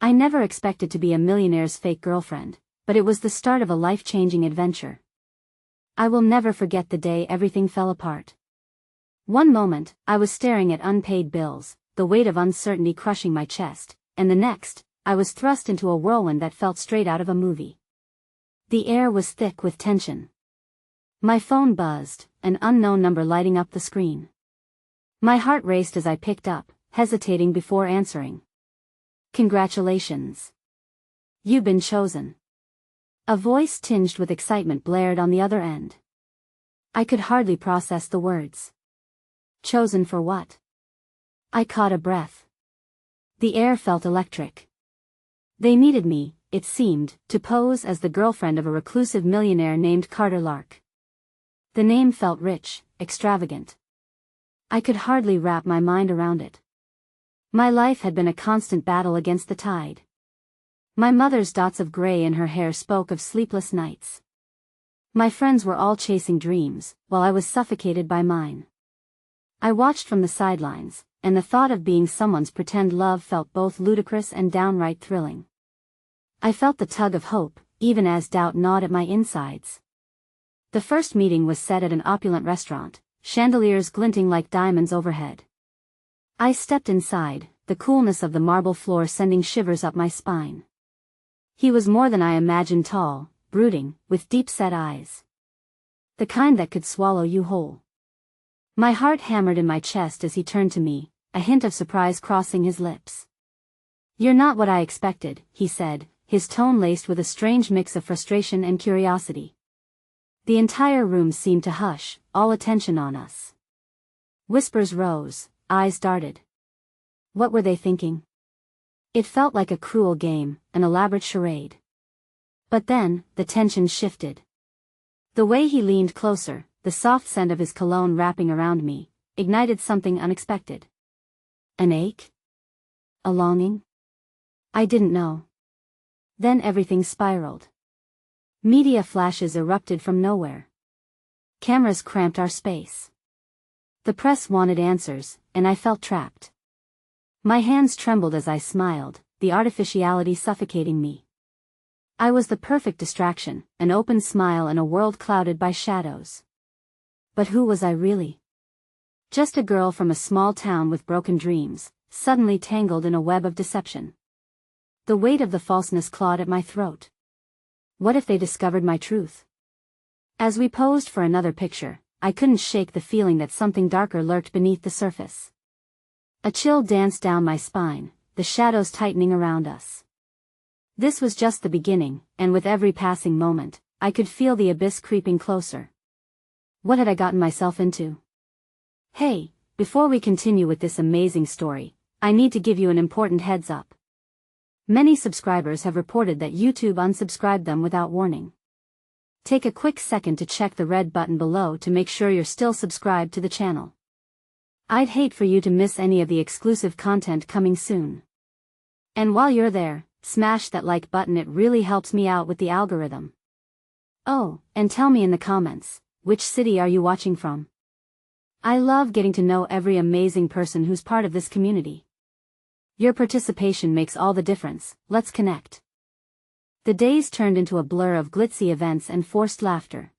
I never expected to be a millionaire's fake girlfriend, but it was the start of a life-changing adventure. I will never forget the day everything fell apart. One moment, I was staring at unpaid bills, the weight of uncertainty crushing my chest, and the next, I was thrust into a whirlwind that felt straight out of a movie. The air was thick with tension. My phone buzzed, an unknown number lighting up the screen. My heart raced as I picked up, hesitating before answering. "Congratulations. You've been chosen." A voice tinged with excitement blared on the other end. I could hardly process the words. Chosen for what? I caught a breath. The air felt electric. They needed me, it seemed, to pose as the girlfriend of a reclusive millionaire named Carter Lark. The name felt rich, extravagant. I could hardly wrap my mind around it. My life had been a constant battle against the tide. My mother's dots of gray in her hair spoke of sleepless nights. My friends were all chasing dreams, while I was suffocated by mine. I watched from the sidelines, and the thought of being someone's pretend love felt both ludicrous and downright thrilling. I felt the tug of hope, even as doubt gnawed at my insides. The first meeting was set at an opulent restaurant, chandeliers glinting like diamonds overhead. I stepped inside, the coolness of the marble floor sending shivers up my spine. He was more than I imagined, tall, brooding, with deep-set eyes. The kind that could swallow you whole. My heart hammered in my chest as he turned to me, a hint of surprise crossing his lips. "You're not what I expected," he said, his tone laced with a strange mix of frustration and curiosity. The entire room seemed to hush, all attention on us. Whispers rose, eyes darted. What were they thinking? It felt like a cruel game, an elaborate charade. But then, the tension shifted. The way he leaned closer, the soft scent of his cologne wrapping around me, ignited something unexpected. An ache? A longing? I didn't know. Then everything spiraled. Media flashes erupted from nowhere. Cameras cramped our space. The press wanted answers, and I felt trapped. My hands trembled as I smiled, the artificiality suffocating me. I was the perfect distraction, an open smile in a world clouded by shadows. But who was I really? Just a girl from a small town with broken dreams, suddenly tangled in a web of deception. The weight of the falseness clawed at my throat. What if they discovered my truth? As we posed for another picture, I couldn't shake the feeling that something darker lurked beneath the surface. A chill danced down my spine, the shadows tightening around us. This was just the beginning, and with every passing moment, I could feel the abyss creeping closer. What had I gotten myself into? Hey, before we continue with this amazing story, I need to give you an important heads up. Many subscribers have reported that YouTube unsubscribed them without warning. Take a quick second to check the red button below to make sure you're still subscribed to the channel. I'd hate for you to miss any of the exclusive content coming soon. And while you're there, smash that like button, it really helps me out with the algorithm. Oh, and tell me in the comments, which city are you watching from? I love getting to know every amazing person who's part of this community. Your participation makes all the difference. Let's connect. The days turned into a blur of glitzy events and forced laughter.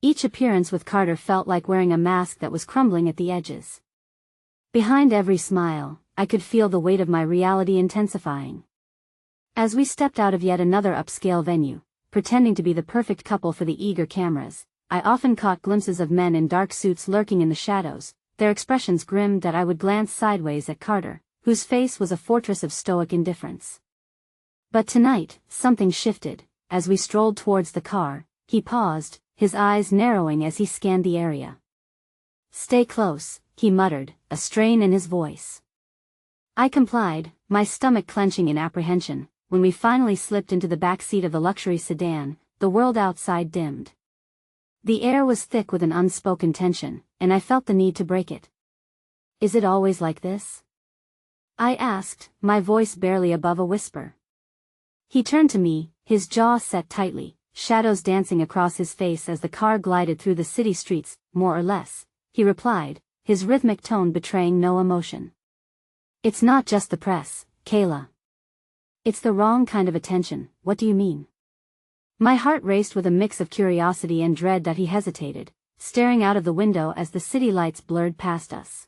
Each appearance with Carter felt like wearing a mask that was crumbling at the edges. Behind every smile, I could feel the weight of my reality intensifying. As we stepped out of yet another upscale venue, pretending to be the perfect couple for the eager cameras, I often caught glimpses of men in dark suits lurking in the shadows, their expressions grim that I would glance sideways at Carter, whose face was a fortress of stoic indifference. But tonight, something shifted. As we strolled towards the car, he paused, his eyes narrowing as he scanned the area. "Stay close," he muttered, a strain in his voice. I complied, my stomach clenching in apprehension. When we finally slipped into the back seat of the luxury sedan, the world outside dimmed. The air was thick with an unspoken tension, and I felt the need to break it. "Is it always like this?" I asked, my voice barely above a whisper. He turned to me, his jaw set tightly, shadows dancing across his face as the car glided through the city streets. "More or less," he replied, his rhythmic tone betraying no emotion. "It's not just the press, Kayla. It's the wrong kind of attention. What do you mean? My heart raced with a mix of curiosity and dread that he hesitated, staring out of the window as the city lights blurred past us.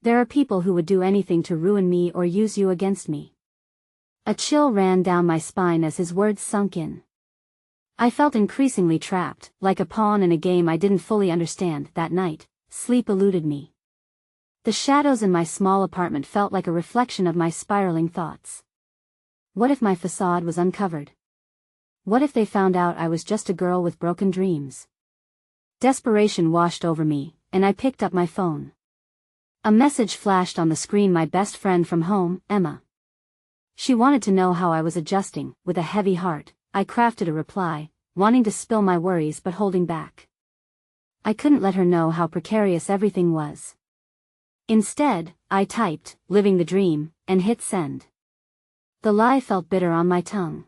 There are people who would do anything to ruin me or use you against me. A chill ran down my spine as his words sunk in. I felt increasingly trapped, like a pawn in a game I didn't fully understand. That night, sleep eluded me. The shadows in my small apartment felt like a reflection of my spiraling thoughts. What if my facade was uncovered? What if they found out I was just a girl with broken dreams? Desperation washed over me, and I picked up my phone. A message flashed on the screen. My best friend from home, Emma. She wanted to know how I was adjusting. With a heavy heart, I crafted a reply, wanting to spill my worries but holding back. I couldn't let her know how precarious everything was. Instead, I typed, "living the dream," and hit send. The lie felt bitter on my tongue.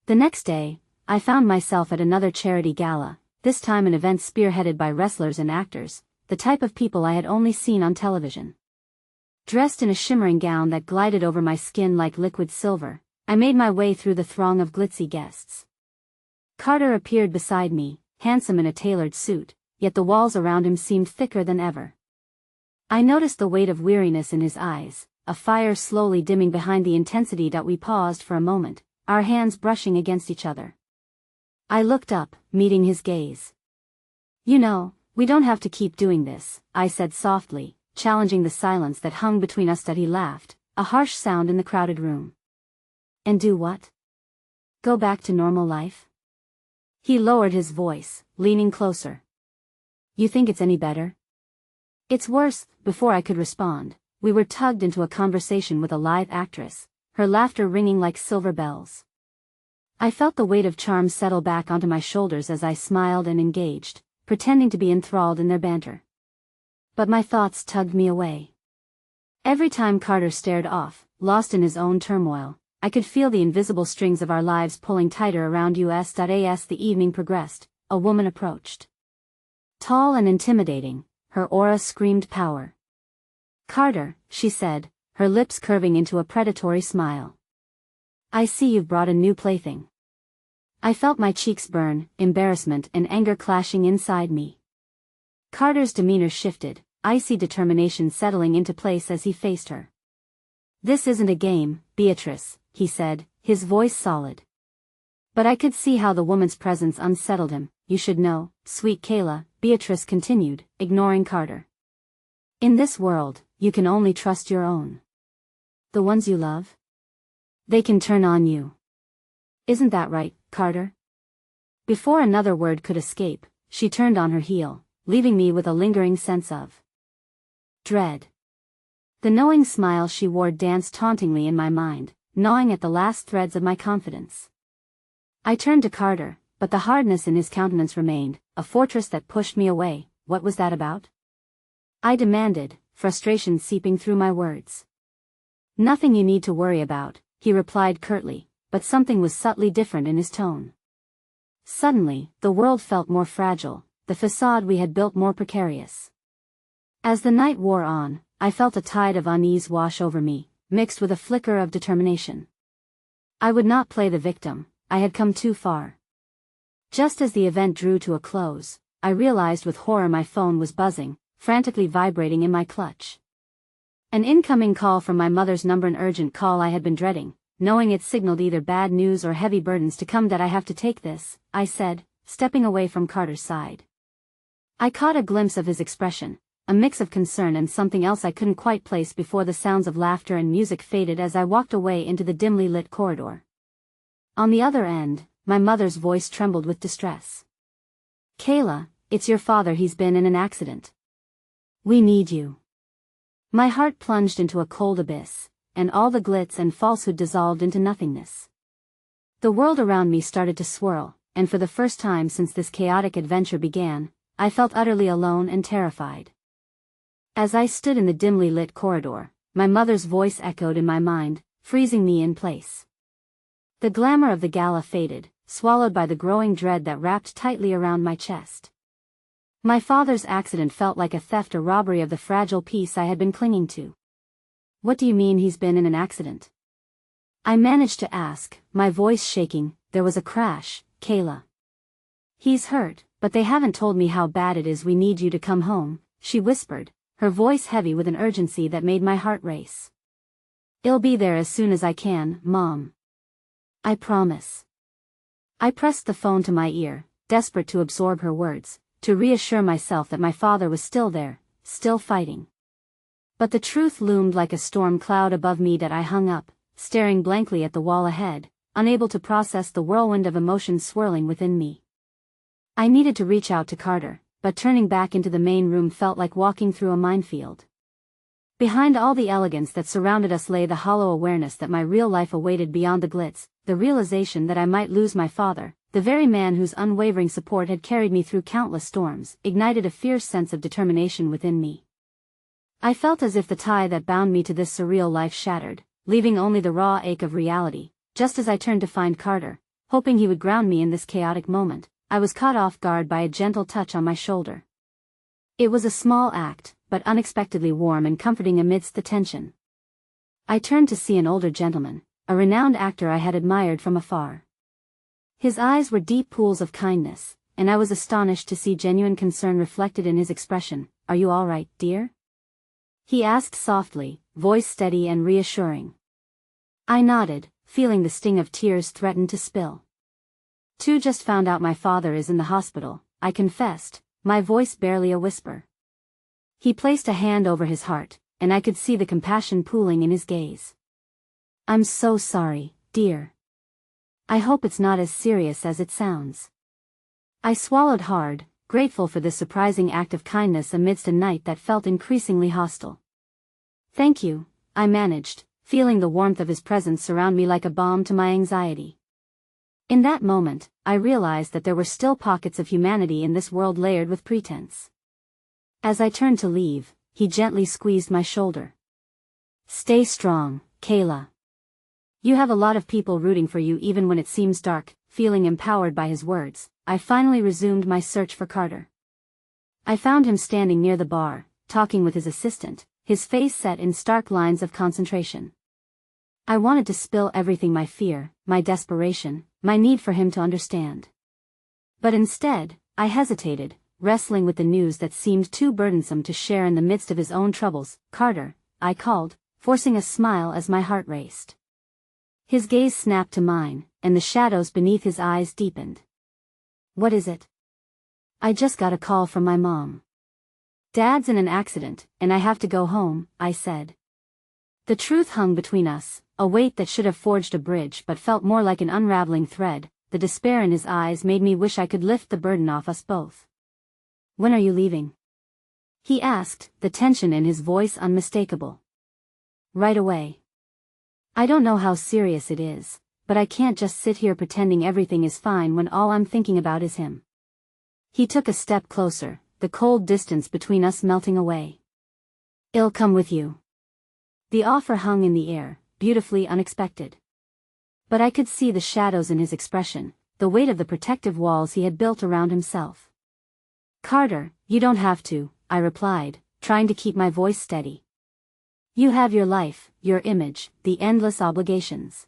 The next day, I found myself at another charity gala, this time an event spearheaded by wrestlers and actors, the type of people I had only seen on television. Dressed in a shimmering gown that glided over my skin like liquid silver, I made my way through the throng of glitzy guests. Carter appeared beside me, handsome in a tailored suit, yet the walls around him seemed thicker than ever. I noticed the weight of weariness in his eyes, a fire slowly dimming behind the intensity that we paused for a moment, our hands brushing against each other. I looked up, meeting his gaze. "You know, we don't have to keep doing this," I said softly, challenging the silence that hung between us. That he laughed, a harsh sound in the crowded room. "And do what? Go back to normal life?" He lowered his voice, leaning closer. "You think it's any better?" "It's worse." Before I could respond, we were tugged into a conversation with a live actress, her laughter ringing like silver bells. I felt the weight of charm settle back onto my shoulders as I smiled and engaged, pretending to be enthralled in their banter. But my thoughts tugged me away. Every time Carter stared off, lost in his own turmoil, I could feel the invisible strings of our lives pulling tighter around us. As the evening progressed, a woman approached. Tall and intimidating, her aura screamed power. "Carter," she said, her lips curving into a predatory smile. "I see you've brought a new plaything." I felt my cheeks burn, embarrassment and anger clashing inside me. Carter's demeanor shifted, icy determination settling into place as he faced her. "This isn't a game, Beatrice," he said, his voice solid. But I could see how the woman's presence unsettled him. "You should know, sweet Kayla," Beatrice continued, ignoring Carter. "In this world, you can only trust your own. The ones you love? They can turn on you. Isn't that right, Carter?" Before another word could escape, she turned on her heel, leaving me with a lingering sense of dread. The knowing smile she wore danced tauntingly in my mind, gnawing at the last threads of my confidence. I turned to Carter, but the hardness in his countenance remained, a fortress that pushed me away. "What was that about?" I demanded, frustration seeping through my words. "Nothing you need to worry about," he replied curtly, but something was subtly different in his tone. Suddenly, the world felt more fragile, the facade we had built more precarious. As the night wore on, I felt a tide of unease wash over me, mixed with a flicker of determination. I would not play the victim. I had come too far. Just as the event drew to a close, I realized with horror my phone was buzzing, frantically vibrating in my clutch. An incoming call from my mother's number, an urgent call I had been dreading, knowing it signaled either bad news or heavy burdens to come. "That I have to take this," I said, stepping away from Carter's side. I caught a glimpse of his expression, a mix of concern and something else I couldn't quite place before the sounds of laughter and music faded as I walked away into the dimly lit corridor. On the other end, my mother's voice trembled with distress. "Kayla, it's your father. He's been in an accident. We need you." My heart plunged into a cold abyss, and all the glitz and falsehood dissolved into nothingness. The world around me started to swirl, and for the first time since this chaotic adventure began, I felt utterly alone and terrified. As I stood in the dimly lit corridor, my mother's voice echoed in my mind, freezing me in place. The glamour of the gala faded, swallowed by the growing dread that wrapped tightly around my chest. My father's accident felt like a theft or robbery of the fragile piece I had been clinging to. "What do you mean he's been in an accident?" I managed to ask, my voice shaking. There was a crash, Kayla. He's hurt, but they haven't told me how bad it is. We need you to come home, she whispered, her voice heavy with an urgency that made my heart race. I'll be there as soon as I can, Mom. I promise. I pressed the phone to my ear, desperate to absorb her words, to reassure myself that my father was still there, still fighting. But the truth loomed like a storm cloud above me that I hung up, staring blankly at the wall ahead, unable to process the whirlwind of emotions swirling within me. I needed to reach out to Carter, but turning back into the main room felt like walking through a minefield. Behind all the elegance that surrounded us lay the hollow awareness that my real life awaited beyond the glitz, the realization that I might lose my father, the very man whose unwavering support had carried me through countless storms, ignited a fierce sense of determination within me. I felt as if the tie that bound me to this surreal life shattered, leaving only the raw ache of reality. Just as I turned to find Carter, hoping he would ground me in this chaotic moment, I was caught off guard by a gentle touch on my shoulder. It was a small act, but unexpectedly warm and comforting amidst the tension. I turned to see an older gentleman, a renowned actor I had admired from afar. His eyes were deep pools of kindness, and I was astonished to see genuine concern reflected in his expression. Are you all right, dear? He asked softly, voice steady and reassuring. I nodded, feeling the sting of tears threaten to spill. Just found out my father is in the hospital, I confessed, my voice barely a whisper. He placed a hand over his heart, and I could see the compassion pooling in his gaze. I'm so sorry, dear. I hope it's not as serious as it sounds. I swallowed hard, grateful for this surprising act of kindness amidst a night that felt increasingly hostile. Thank you, I managed, feeling the warmth of his presence surround me like a balm to my anxiety. In that moment, I realized that there were still pockets of humanity in this world layered with pretense. As I turned to leave, he gently squeezed my shoulder. Stay strong, Kayla. You have a lot of people rooting for you even when it seems dark. Feeling empowered by his words, I finally resumed my search for Carter. I found him standing near the bar, talking with his assistant, his face set in stark lines of concentration. I wanted to spill everything, my fear, my desperation, my need for him to understand. But instead, I hesitated, wrestling with the news that seemed too burdensome to share in the midst of his own troubles. Carter, I called, forcing a smile as my heart raced. His gaze snapped to mine, and the shadows beneath his eyes deepened. What is it? I just got a call from my mom. Dad's in an accident, and I have to go home, I said. The truth hung between us, a weight that should have forged a bridge but felt more like an unraveling thread. The despair in his eyes made me wish I could lift the burden off us both. When are you leaving? He asked, the tension in his voice unmistakable. Right away. I don't know how serious it is, but I can't just sit here pretending everything is fine when all I'm thinking about is him. He took a step closer, the cold distance between us melting away. I'll come with you. The offer hung in the air, beautifully unexpected. But I could see the shadows in his expression, the weight of the protective walls he had built around himself. Carter, you don't have to, I replied, trying to keep my voice steady. You have your life, your image, the endless obligations.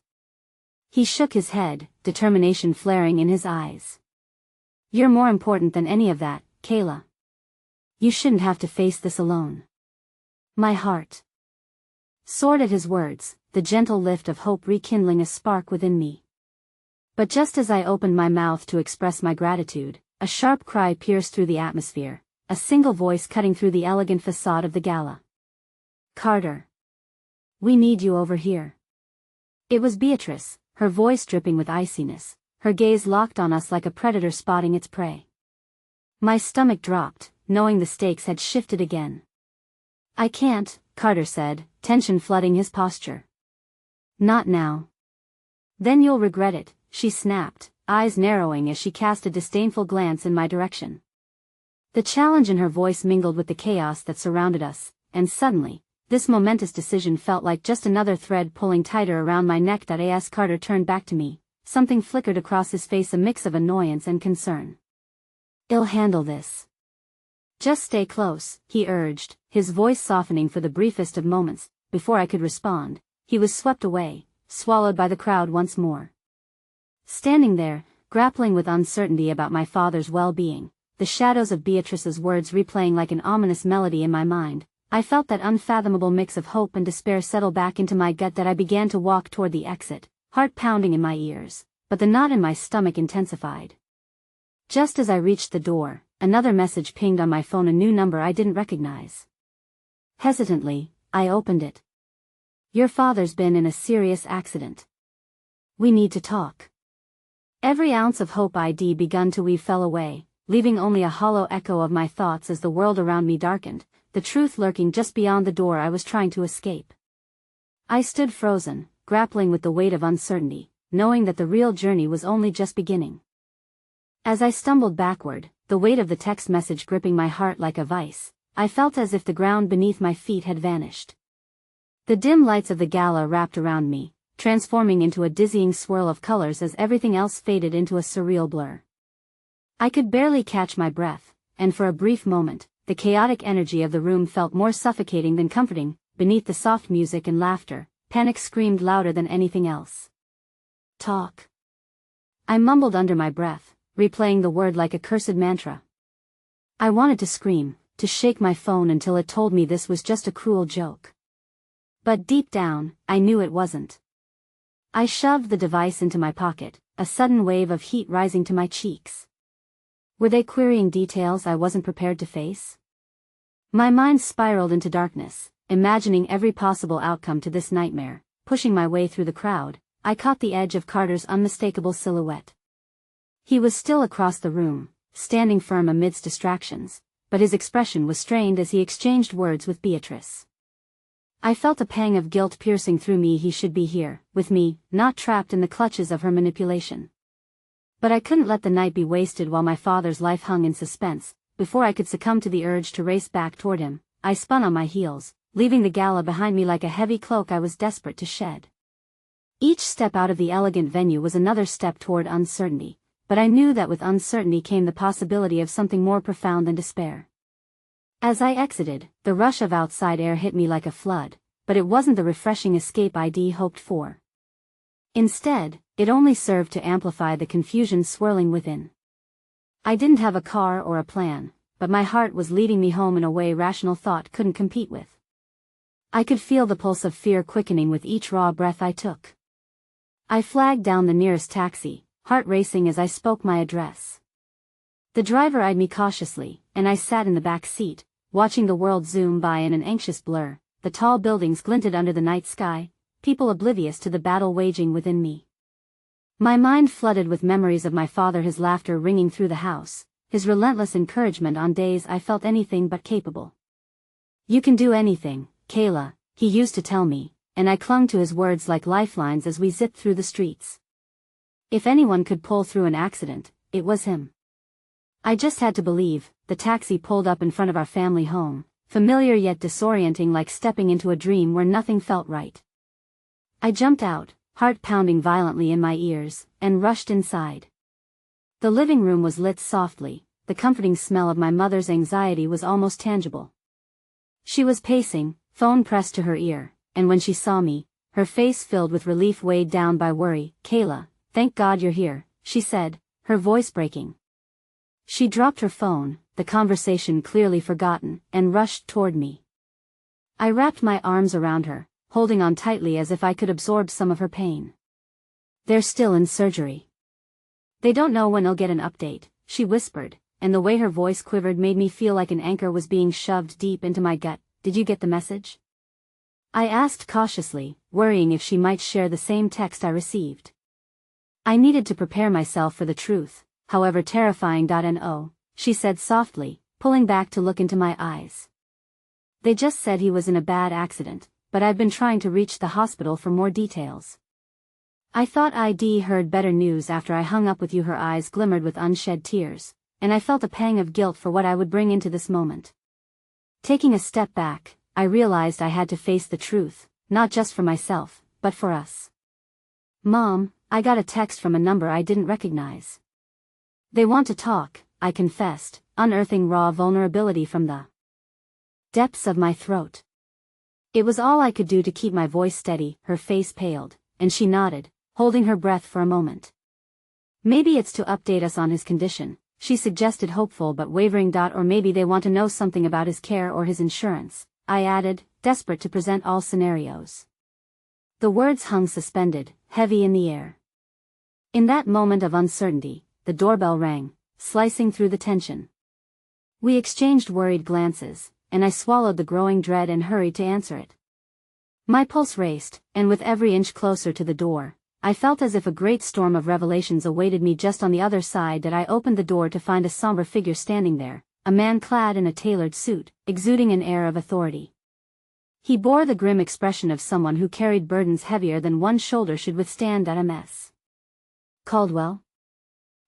He shook his head, determination flaring in his eyes. You're more important than any of that, Kayla. You shouldn't have to face this alone. My heart soared at his words, the gentle lift of hope rekindling a spark within me. But just as I opened my mouth to express my gratitude, a sharp cry pierced through the atmosphere, a single voice cutting through the elegant facade of the gala. Carter. We need you over here. It was Beatrice, her voice dripping with iciness, her gaze locked on us like a predator spotting its prey. My stomach dropped, knowing the stakes had shifted again. I can't, Carter said, tension flooding his posture. Not now. Then you'll regret it, she snapped, eyes narrowing as she cast a disdainful glance in my direction. The challenge in her voice mingled with the chaos that surrounded us, and suddenly, this momentous decision felt like just another thread pulling tighter around my neck. As Carter turned back to me, something flickered across his face, a mix of annoyance and concern. I'll handle this. Just stay close, he urged, his voice softening for the briefest of moments. Before I could respond, he was swept away, swallowed by the crowd once more. Standing there, grappling with uncertainty about my father's well-being, the shadows of Beatrice's words replaying like an ominous melody in my mind, I felt that unfathomable mix of hope and despair settle back into my gut that I began to walk toward the exit, heart pounding in my ears, but the knot in my stomach intensified. Just as I reached the door, another message pinged on my phone, a new number I didn't recognize. Hesitantly, I opened it. "Your father's been in a serious accident. We need to talk." Every ounce of hope I'd begun to weave fell away, leaving only a hollow echo of my thoughts as the world around me darkened, the truth lurking just beyond the door I was trying to escape. I stood frozen, grappling with the weight of uncertainty, knowing that the real journey was only just beginning. As I stumbled backward, the weight of the text message gripping my heart like a vice, I felt as if the ground beneath my feet had vanished. The dim lights of the gala wrapped around me, transforming into a dizzying swirl of colors as everything else faded into a surreal blur. I could barely catch my breath, and for a brief moment, the chaotic energy of the room felt more suffocating than comforting. Beneath the soft music and laughter, panic screamed louder than anything else. "Talk," I mumbled under my breath, replaying the word like a cursed mantra. I wanted to scream, to shake my phone until it told me this was just a cruel joke. But deep down, I knew it wasn't. I shoved the device into my pocket, a sudden wave of heat rising to my cheeks. Were they querying details I wasn't prepared to face? My mind spiraled into darkness, imagining every possible outcome to this nightmare. Pushing my way through the crowd, I caught the edge of Carter's unmistakable silhouette. He was still across the room, standing firm amidst distractions, but his expression was strained as he exchanged words with Beatrice. I felt a pang of guilt piercing through me. He should be here, with me, not trapped in the clutches of her manipulation. But I couldn't let the night be wasted while my father's life hung in suspense. Before I could succumb to the urge to race back toward him, I spun on my heels, leaving the gala behind me like a heavy cloak I was desperate to shed. Each step out of the elegant venue was another step toward uncertainty, but I knew that with uncertainty came the possibility of something more profound than despair. As I exited, the rush of outside air hit me like a flood, but it wasn't the refreshing escape I'd hoped for. Instead, it only served to amplify the confusion swirling within. I didn't have a car or a plan, but my heart was leading me home in a way rational thought couldn't compete with. I could feel the pulse of fear quickening with each raw breath I took. I flagged down the nearest taxi, heart racing as I spoke my address. The driver eyed me cautiously, and I sat in the back seat, watching the world zoom by in an anxious blur. The tall buildings glinted under the night sky, people oblivious to the battle waging within me. My mind flooded with memories of my father, his laughter ringing through the house, his relentless encouragement on days I felt anything but capable. "You can do anything, Kayla," he used to tell me, and I clung to his words like lifelines as we zipped through the streets. If anyone could pull through an accident, it was him. I just had to believe. The taxi pulled up in front of our family home, familiar yet disorienting, like stepping into a dream where nothing felt right. I jumped out, heart pounding violently in my ears, and rushed inside. The living room was lit softly, the comforting smell of my mother's anxiety was almost tangible. She was pacing, phone pressed to her ear, and when she saw me, her face filled with relief weighed down by worry. "Kayla, thank God you're here," she said, her voice breaking. She dropped her phone, the conversation clearly forgotten, and rushed toward me. I wrapped my arms around her, holding on tightly as if I could absorb some of her pain. "They're still in surgery. They don't know when they'll get an update," she whispered, and the way her voice quivered made me feel like an anchor was being shoved deep into my gut. "Did you get the message?" I asked cautiously, worrying if she might share the same text I received. I needed to prepare myself for the truth, however terrifying. "No," she said softly, pulling back to look into my eyes. "They just said he was in a bad accident, but I've been trying to reach the hospital for more details." "I thought I'd heard better news after I hung up with you." Her eyes glimmered with unshed tears, and I felt a pang of guilt for what I would bring into this moment. Taking a step back, I realized I had to face the truth, not just for myself, but for us. "Mom, I got a text from a number I didn't recognize. They want to talk," I confessed, unearthing raw vulnerability from the depths of my throat. It was all I could do to keep my voice steady. Her face paled, and she nodded, holding her breath for a moment. Maybe it's to update us on his condition, she suggested, hopeful but wavering. Or maybe they want to know something about his care or his insurance, I added, desperate to present all scenarios. The words hung suspended, heavy in the air. In that moment of uncertainty, the doorbell rang, slicing through the tension. We exchanged worried glances, and I swallowed the growing dread and hurried to answer it. My pulse raced, and with every inch closer to the door, I felt as if a great storm of revelations awaited me just on the other side. That I opened the door to find a somber figure standing there, a man clad in a tailored suit, exuding an air of authority. He bore the grim expression of someone who carried burdens heavier than one shoulder should withstand. "Ms. Caldwell?"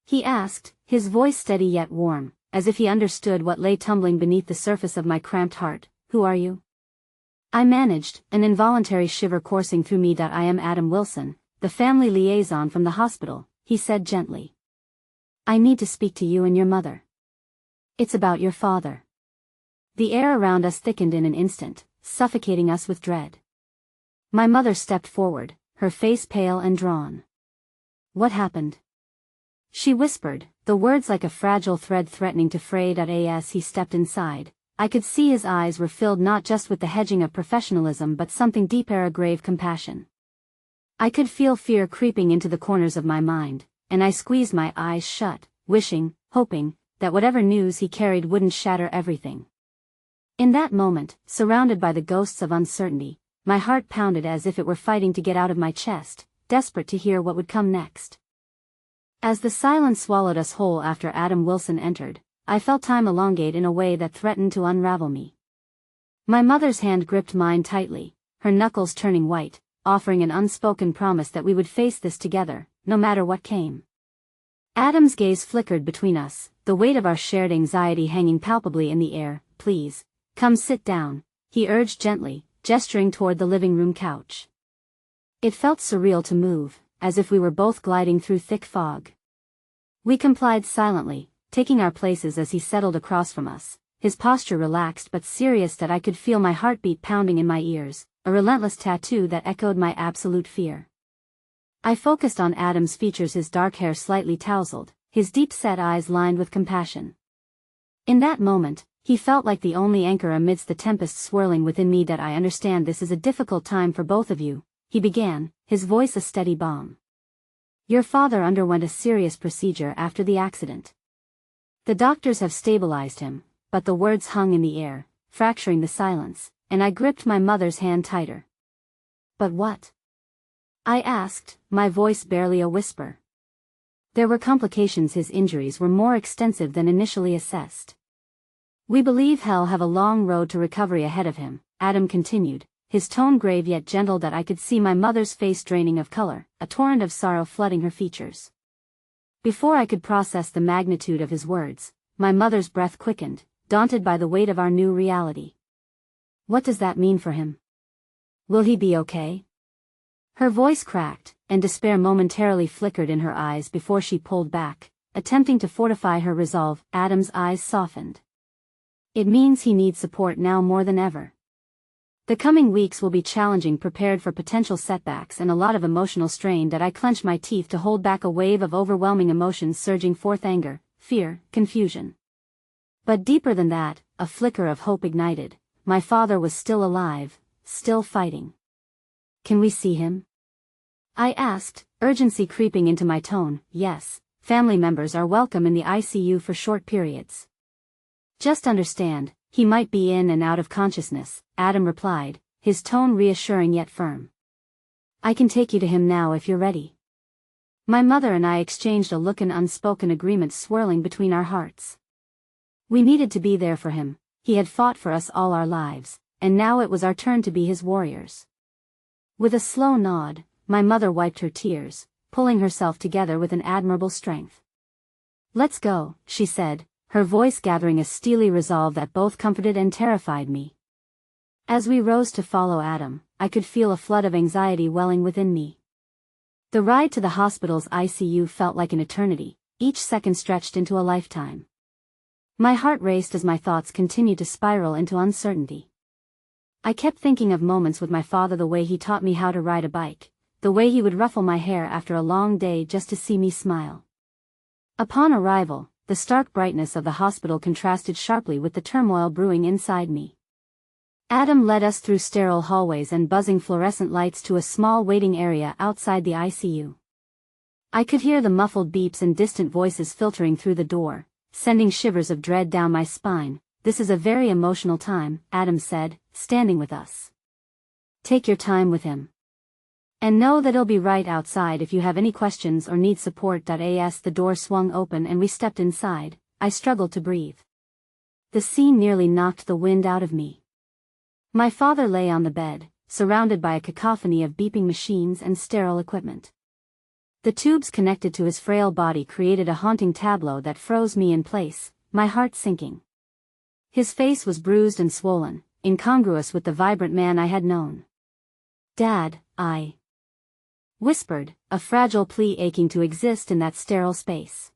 he asked, his voice steady yet warm, as if he understood what lay tumbling beneath the surface of my cramped heart. "Who are you?" I managed, an involuntary shiver coursing through me. "I am Adam Wilson, the family liaison from the hospital," he said gently. "I need to speak to you and your mother. It's about your father." The air around us thickened in an instant, suffocating us with dread. My mother stepped forward, her face pale and drawn. "What happened?" she whispered, the words like a fragile thread threatening to fray. As he stepped inside, I could see his eyes were filled not just with the hedging of professionalism but something deeper, a grave compassion. I could feel fear creeping into the corners of my mind, and I squeezed my eyes shut, wishing, hoping, that whatever news he carried wouldn't shatter everything. In that moment, surrounded by the ghosts of uncertainty, my heart pounded as if it were fighting to get out of my chest, desperate to hear what would come next. As the silence swallowed us whole after Adam Wilson entered, I felt time elongate in a way that threatened to unravel me. My mother's hand gripped mine tightly, her knuckles turning white, offering an unspoken promise that we would face this together, no matter what came. Adam's gaze flickered between us, the weight of our shared anxiety hanging palpably in the air. "Please, come sit down," he urged gently, gesturing toward the living room couch. It felt surreal to move, as if we were both gliding through thick fog. We complied silently, taking our places as he settled across from us, his posture relaxed but serious. I could feel my heartbeat pounding in my ears, a relentless tattoo that echoed my absolute fear. I focused on Adam's features, his dark hair slightly tousled, his deep-set eyes lined with compassion. In that moment, he felt like the only anchor amidst the tempest swirling within me. "I understand this is a difficult time for both of you," he began, his voice a steady balm. "Your father underwent a serious procedure after the accident. The doctors have stabilized him," but the words hung in the air, fracturing the silence, and I gripped my mother's hand tighter. "But what?" I asked, my voice barely a whisper. "There were complications. His injuries were more extensive than initially assessed. We believe he'll have a long road to recovery ahead of him," Adam continued, his tone grave yet gentle. I could see my mother's face draining of color, a torrent of sorrow flooding her features. Before I could process the magnitude of his words, my mother's breath quickened, daunted by the weight of our new reality. "What does that mean for him? Will he be okay?" Her voice cracked, and despair momentarily flickered in her eyes before she pulled back, attempting to fortify her resolve. Adam's eyes softened. "It means he needs support now more than ever. The coming weeks will be challenging, prepared for potential setbacks and a lot of emotional strain." I clenched my teeth to hold back a wave of overwhelming emotions surging forth: anger, fear, confusion. But deeper than that, a flicker of hope ignited. My father was still alive, still fighting. "Can we see him?" I asked, urgency creeping into my tone. "Yes, family members are welcome in the ICU for short periods. Just understand, he might be in and out of consciousness," Adam replied, his tone reassuring yet firm. "I can take you to him now if you're ready." My mother and I exchanged a look, an unspoken agreement swirling between our hearts. We needed to be there for him. He had fought for us all our lives, and now it was our turn to be his warriors. With a slow nod, my mother wiped her tears, pulling herself together with an admirable strength. "Let's go," she said, her voice gathering a steely resolve that both comforted and terrified me. As we rose to follow Adam, I could feel a flood of anxiety welling within me. The ride to the hospital's ICU felt like an eternity, each second stretched into a lifetime. My heart raced as my thoughts continued to spiral into uncertainty. I kept thinking of moments with my father, the way he taught me how to ride a bike, the way he would ruffle my hair after a long day just to see me smile. Upon arrival, the stark brightness of the hospital contrasted sharply with the turmoil brewing inside me. Adam led us through sterile hallways and buzzing fluorescent lights to a small waiting area outside the ICU. I could hear the muffled beeps and distant voices filtering through the door, sending shivers of dread down my spine. "This is a very emotional time," Adam said, standing with us. "Take your time with him. And know that he'll be right outside if you have any questions or need support." As the door swung open and we stepped inside, I struggled to breathe. The scene nearly knocked the wind out of me. My father lay on the bed, surrounded by a cacophony of beeping machines and sterile equipment. The tubes connected to his frail body created a haunting tableau that froze me in place, my heart sinking. His face was bruised and swollen, incongruous with the vibrant man I had known. "Dad," I whispered, a fragile plea aching to exist in that sterile space.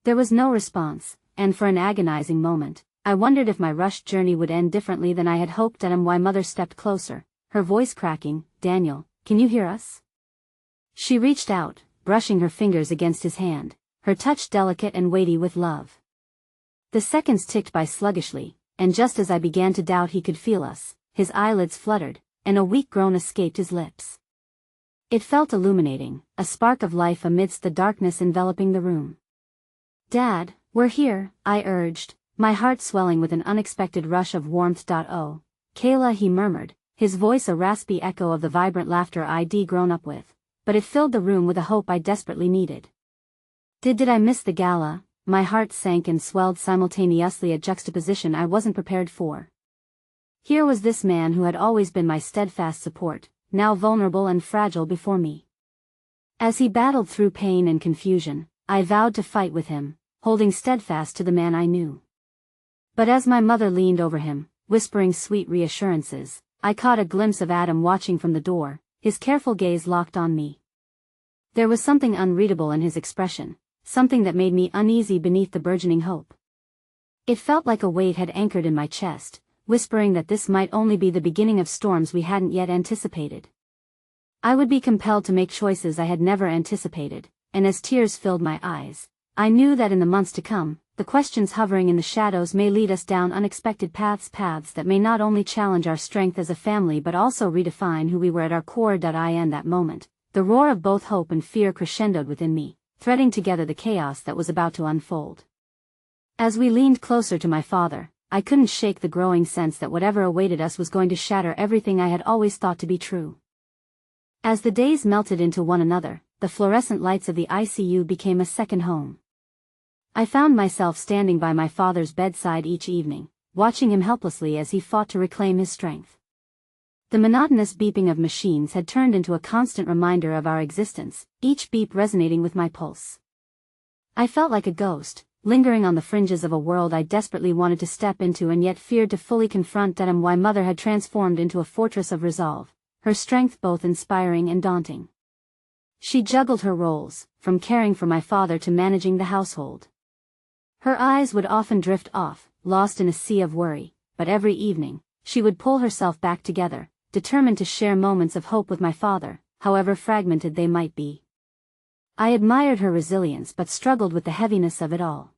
There was no response, and for an agonizing moment, I wondered if my rushed journey would end differently than I had hoped. My mother stepped closer, her voice cracking. "Daniel, can you hear us?" She reached out, brushing her fingers against his hand, her touch delicate and weighty with love. The seconds ticked by sluggishly, and just as I began to doubt he could feel us, his eyelids fluttered, and a weak groan escaped his lips. It felt illuminating, a spark of life amidst the darkness enveloping the room. "Dad, we're here," I urged, my heart swelling with an unexpected rush of warmth. "Oh, Kayla," he murmured, his voice a raspy echo of the vibrant laughter I'd grown up with, but it filled the room with a hope I desperately needed. Did I miss the gala? My heart sank and swelled simultaneously, a juxtaposition I wasn't prepared for. Here was this man who had always been my steadfast support, now vulnerable and fragile before me. As he battled through pain and confusion, I vowed to fight with him, holding steadfast to the man I knew. But as my mother leaned over him, whispering sweet reassurances, I caught a glimpse of Adam watching from the door, his careful gaze locked on me. There was something unreadable in his expression, something that made me uneasy beneath the burgeoning hope. It felt like a weight had anchored in my chest, whispering that this might only be the beginning of storms we hadn't yet anticipated. I would be compelled to make choices I had never anticipated, and as tears filled my eyes, I knew that in the months to come, the questions hovering in the shadows may lead us down unexpected paths that may not only challenge our strength as a family but also redefine who we were at our core. In that moment, the roar of both hope and fear crescendoed within me, threading together the chaos that was about to unfold. As we leaned closer to my father, I couldn't shake the growing sense that whatever awaited us was going to shatter everything I had always thought to be true. As the days melted into one another, the fluorescent lights of the ICU became a second home. I found myself standing by my father's bedside each evening, watching him helplessly as he fought to reclaim his strength. The monotonous beeping of machines had turned into a constant reminder of our existence, each beep resonating with my pulse. I felt like a ghost, lingering on the fringes of a world I desperately wanted to step into and yet feared to fully confront. My mother had transformed into a fortress of resolve, her strength both inspiring and daunting. She juggled her roles, from caring for my father to managing the household. Her eyes would often drift off, lost in a sea of worry, but every evening, she would pull herself back together, determined to share moments of hope with my father, however fragmented they might be. I admired her resilience but struggled with the heaviness of it all.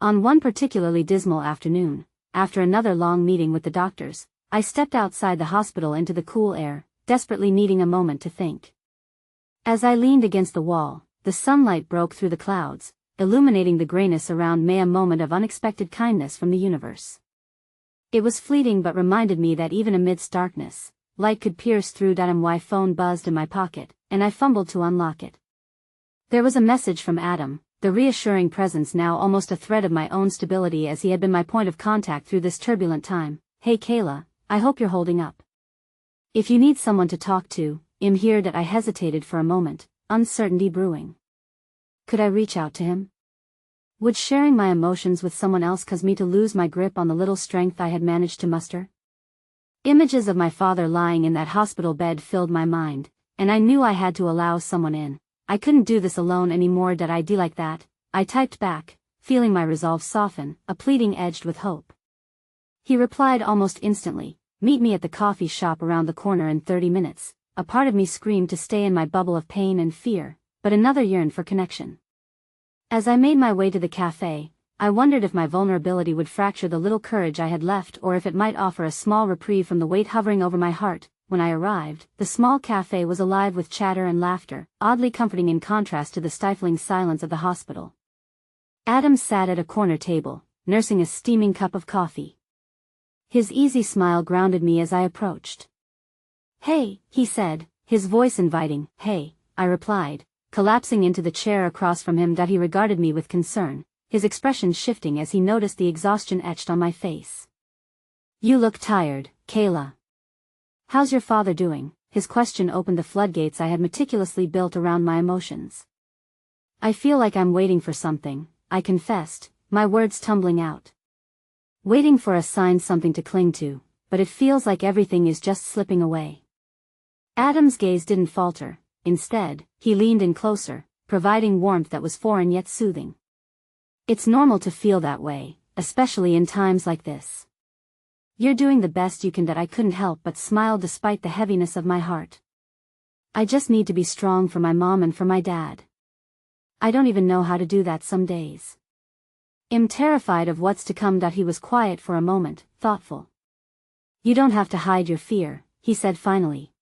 On one particularly dismal afternoon, after another long meeting with the doctors, I stepped outside the hospital into the cool air, desperately needing a moment to think. As I leaned against the wall, the sunlight broke through the clouds, illuminating the grayness around me, a moment of unexpected kindness from the universe. It was fleeting but reminded me that even amidst darkness, light could pierce through. My phone buzzed in my pocket, and I fumbled to unlock it. There was a message from Adam, the reassuring presence now almost a thread of my own stability as he had been my point of contact through this turbulent time. "Hey Kayla, I hope you're holding up. If you need someone to talk to, I'm here." I hesitated for a moment, uncertainty brewing. Could I reach out to him? Would sharing my emotions with someone else cause me to lose my grip on the little strength I had managed to muster? Images of my father lying in that hospital bed filled my mind, and I knew I had to allow someone in. I couldn't do this alone anymore. Like that, I typed back, feeling my resolve soften, a pleading edged with hope. He replied almost instantly, "Meet me at the coffee shop around the corner in 30 minutes. a part of me screamed to stay in my bubble of pain and fear, but another yearned for connection. As I made my way to the cafe, I wondered if my vulnerability would fracture the little courage I had left or if it might offer a small reprieve from the weight hovering over my heart. When I arrived, the small cafe was alive with chatter and laughter, oddly comforting in contrast to the stifling silence of the hospital. Adam sat at a corner table, nursing a steaming cup of coffee. His easy smile grounded me as I approached. "Hey," he said, his voice inviting. "Hey," I replied, collapsing into the chair across from him. He regarded me with concern, his expression shifting as he noticed the exhaustion etched on my face. "You look tired, Kayla. How's your father doing?" His question opened the floodgates I had meticulously built around my emotions. "I feel like I'm waiting for something," I confessed, my words tumbling out. "Waiting for a sign, something to cling to, but it feels like everything is just slipping away." Adam's gaze didn't falter. Instead, he leaned in closer, providing warmth that was foreign yet soothing. "It's normal to feel that way, especially in times like this. You're doing the best you can." I couldn't help but smile despite the heaviness of my heart. "I just need to be strong for my mom and for my dad. I don't even know how to do that some days. I'm terrified of what's to come." He was quiet for a moment, thoughtful. "You don't have to hide your fear," he said finally.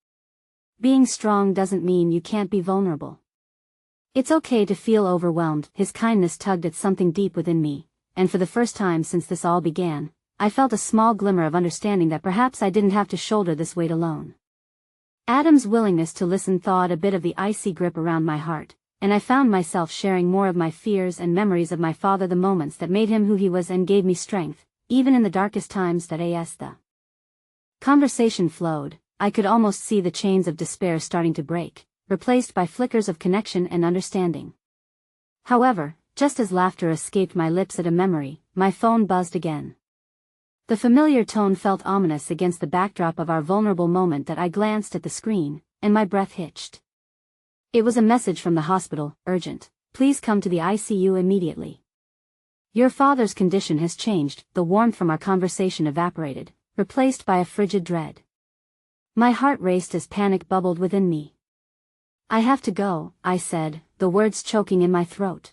"Being strong doesn't mean you can't be vulnerable. It's okay to feel overwhelmed." His kindness tugged at something deep within me, and for the first time since this all began, I felt a small glimmer of understanding that perhaps I didn't have to shoulder this weight alone. Adam's willingness to listen thawed a bit of the icy grip around my heart, and I found myself sharing more of my fears and memories of my father, the moments that made him who he was and gave me strength, even in the darkest times. As the conversation flowed, I could almost see the chains of despair starting to break, replaced by flickers of connection and understanding. However, just as laughter escaped my lips at a memory, my phone buzzed again. The familiar tone felt ominous against the backdrop of our vulnerable moment. I glanced at the screen, and my breath hitched. It was a message from the hospital: "Urgent. Please come to the ICU immediately. Your father's condition has changed." The warmth from our conversation evaporated, replaced by a frigid dread. My heart raced as panic bubbled within me. "I have to go," I said, the words choking in my throat.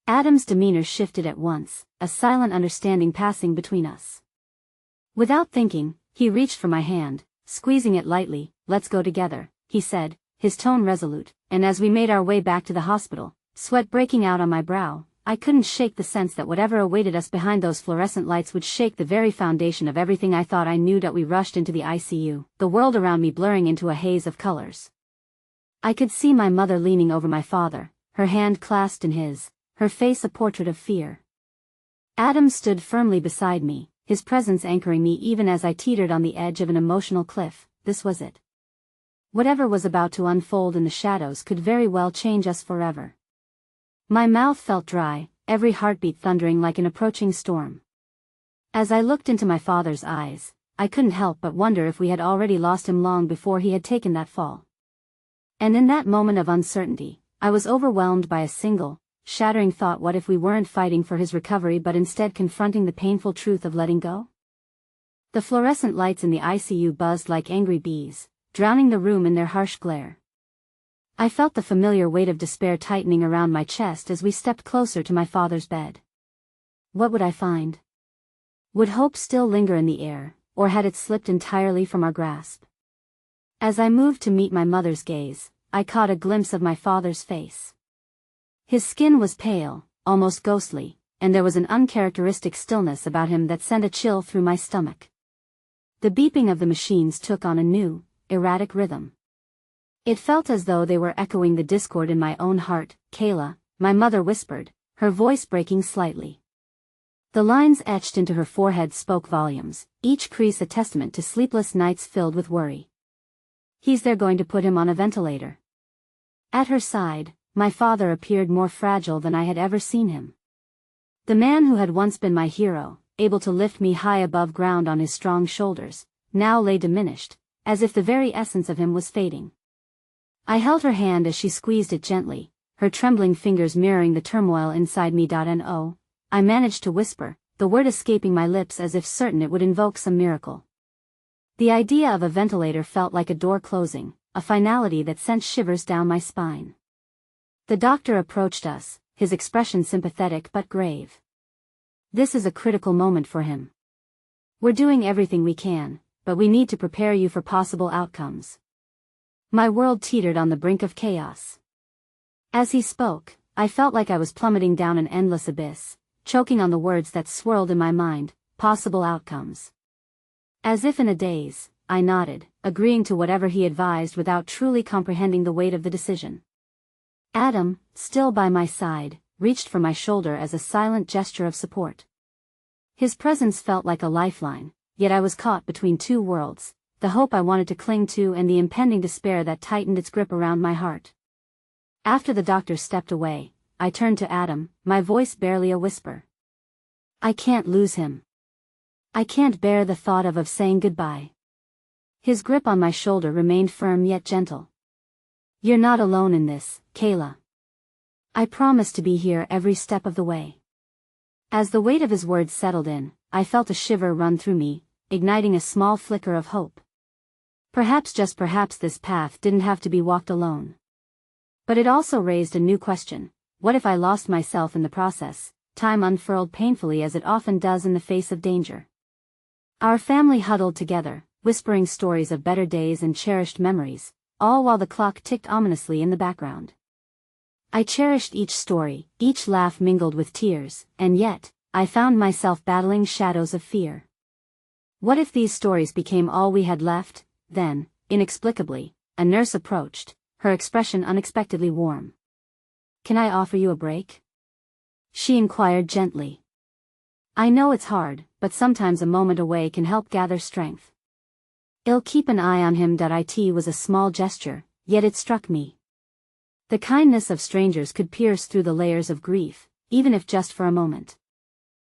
Adam's demeanor shifted at once, a silent understanding passing between us. Without thinking, he reached for my hand, squeezing it lightly. "Let's go together," he said, his tone resolute, and as we made our way back to the hospital, sweat breaking out on my brow, I couldn't shake the sense that whatever awaited us behind those fluorescent lights would shake the very foundation of everything I thought I knew. We rushed into the ICU, the world around me blurring into a haze of colors. I could see my mother leaning over my father, her hand clasped in his, her face a portrait of fear. Adam stood firmly beside me, his presence anchoring me even as I teetered on the edge of an emotional cliff. This was it. Whatever was about to unfold in the shadows could very well change us forever. My mouth felt dry, every heartbeat thundering like an approaching storm. As I looked into my father's eyes, I couldn't help but wonder if we had already lost him long before he had taken that fall. And in that moment of uncertainty, I was overwhelmed by a single, shattering thought: what if we weren't fighting for his recovery but instead confronting the painful truth of letting go? The fluorescent lights in the ICU buzzed like angry bees, drowning the room in their harsh glare. I felt the familiar weight of despair tightening around my chest as we stepped closer to my father's bed. What would I find? Would hope still linger in the air, or had it slipped entirely from our grasp? As I moved to meet my mother's gaze, I caught a glimpse of my father's face. His skin was pale, almost ghostly, and there was an uncharacteristic stillness about him that sent a chill through my stomach. The beeping of the machines took on a new, erratic rhythm. It felt as though they were echoing the discord in my own heart. "Kayla," my mother whispered, her voice breaking slightly. The lines etched into her forehead spoke volumes, each crease a testament to sleepless nights filled with worry. "They're going to put him on a ventilator." At her side, my father appeared more fragile than I had ever seen him. The man who had once been my hero, able to lift me high above ground on his strong shoulders, now lay diminished, as if the very essence of him was fading. I held her hand as she squeezed it gently, her trembling fingers mirroring the turmoil inside me. "And oh," I managed to whisper, the word escaping my lips as if certain it would invoke some miracle. The idea of a ventilator felt like a door closing, a finality that sent shivers down my spine. The doctor approached us, his expression sympathetic but grave. This is a critical moment for him. We're doing everything we can, but we need to prepare you for possible outcomes. My world teetered on the brink of chaos. As he spoke, I felt like I was plummeting down an endless abyss, choking on the words that swirled in my mind, possible outcomes. As if in a daze, I nodded, agreeing to whatever he advised without truly comprehending the weight of the decision. Adam, still by my side, reached for my shoulder as a silent gesture of support. His presence felt like a lifeline, yet I was caught between two worlds, the hope I wanted to cling to and the impending despair that tightened its grip around my heart. After the doctor stepped away, I turned to Adam, my voice barely a whisper. I can't lose him. I can't bear the thought of saying goodbye. His grip on my shoulder remained firm yet gentle. You're not alone in this, Kayla. I promise to be here every step of the way. As the weight of his words settled in, I felt a shiver run through me, igniting a small flicker of hope. Perhaps just perhaps this path didn't have to be walked alone. But it also raised a new question. What if I lost myself in the process? Time unfurled painfully as it often does in the face of danger. Our family huddled together, whispering stories of better days and cherished memories, all while the clock ticked ominously in the background. I cherished each story, each laugh mingled with tears, and yet, I found myself battling shadows of fear. What if these stories became all we had left? Then, inexplicably, a nurse approached, her expression unexpectedly warm. Can I offer you a break? She inquired gently. I know it's hard, but sometimes a moment away can help gather strength. I'll keep an eye on him. It was a small gesture, yet it struck me. The kindness of strangers could pierce through the layers of grief, even if just for a moment.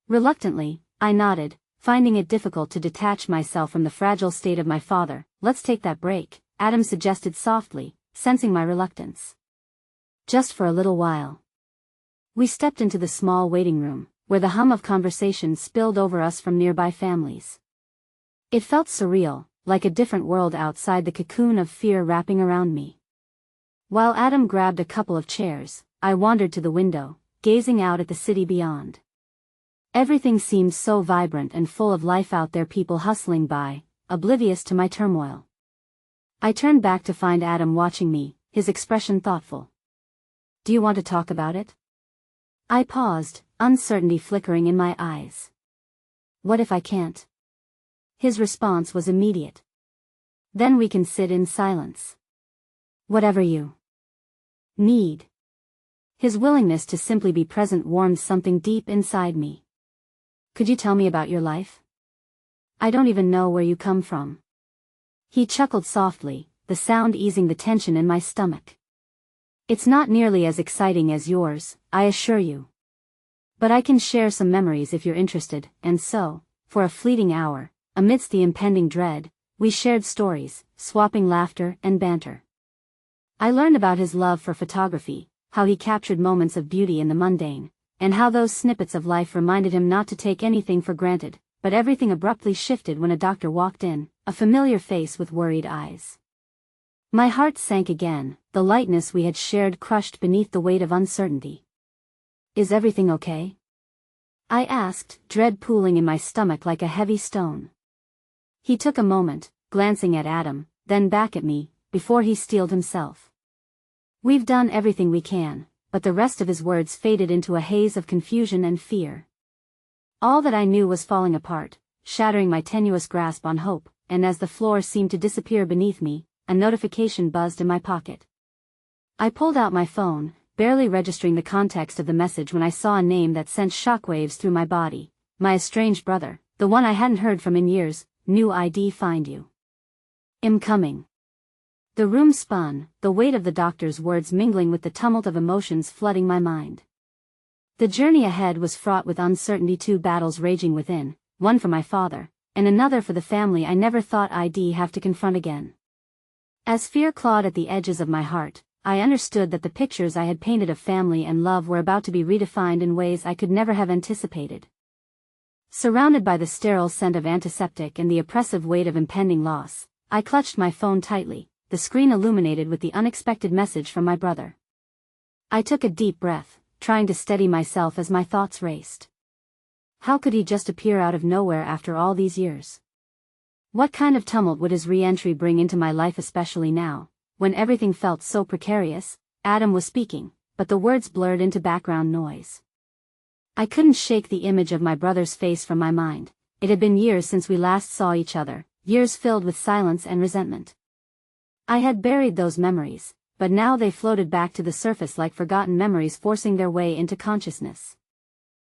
Reluctantly, I nodded, finding it difficult to detach myself from the fragile state of my father. Let's take that break, Adam suggested softly, sensing my reluctance. Just for a little while. We stepped into the small waiting room, where the hum of conversation spilled over us from nearby families. It felt surreal, like a different world outside the cocoon of fear wrapping around me. While Adam grabbed a couple of chairs, I wandered to the window, gazing out at the city beyond. Everything seemed so vibrant and full of life out there, people hustling by, oblivious to my turmoil. I turned back to find Adam watching me, his expression thoughtful. Do you want to talk about it? I paused, uncertainty flickering in my eyes. What if I can't? His response was immediate. Then we can sit in silence. Whatever you need. His willingness to simply be present warmed something deep inside me. Could you tell me about your life? I don't even know where you come from. He chuckled softly, the sound easing the tension in my stomach. It's not nearly as exciting as yours, I assure you. But I can share some memories if you're interested, and so, for a fleeting hour, amidst the impending dread, we shared stories, swapping laughter and banter. I learned about his love for photography, how he captured moments of beauty in the mundane, and how those snippets of life reminded him not to take anything for granted. But everything abruptly shifted when a doctor walked in, a familiar face with worried eyes. My heart sank again, the lightness we had shared crushed beneath the weight of uncertainty. Is everything okay? I asked, dread pooling in my stomach like a heavy stone. He took a moment, glancing at Adam, then back at me, before he steeled himself. We've done everything we can, but the rest of his words faded into a haze of confusion and fear. All that I knew was falling apart, shattering my tenuous grasp on hope, and as the floor seemed to disappear beneath me, a notification buzzed in my pocket. I pulled out my phone, barely registering the context of the message when I saw a name that sent shockwaves through my body. My estranged brother, the one I hadn't heard from in years. New ID, find you. I'm coming. The room spun, the weight of the doctor's words mingling with the tumult of emotions flooding my mind. The journey ahead was fraught with uncertainty, two battles raging within, one for my father, and another for the family I never thought I'd have to confront again. As fear clawed at the edges of my heart, I understood that the pictures I had painted of family and love were about to be redefined in ways I could never have anticipated. Surrounded by the sterile scent of antiseptic and the oppressive weight of impending loss, I clutched my phone tightly, the screen illuminated with the unexpected message from my brother. I took a deep breath, trying to steady myself as my thoughts raced. How could he just appear out of nowhere after all these years? What kind of tumult would his re-entry bring into my life, especially now, when everything felt so precarious? Adam was speaking, but the words blurred into background noise. I couldn't shake the image of my brother's face from my mind. It had been years since we last saw each other, years filled with silence and resentment. I had buried those memories, but now they floated back to the surface like forgotten memories forcing their way into consciousness.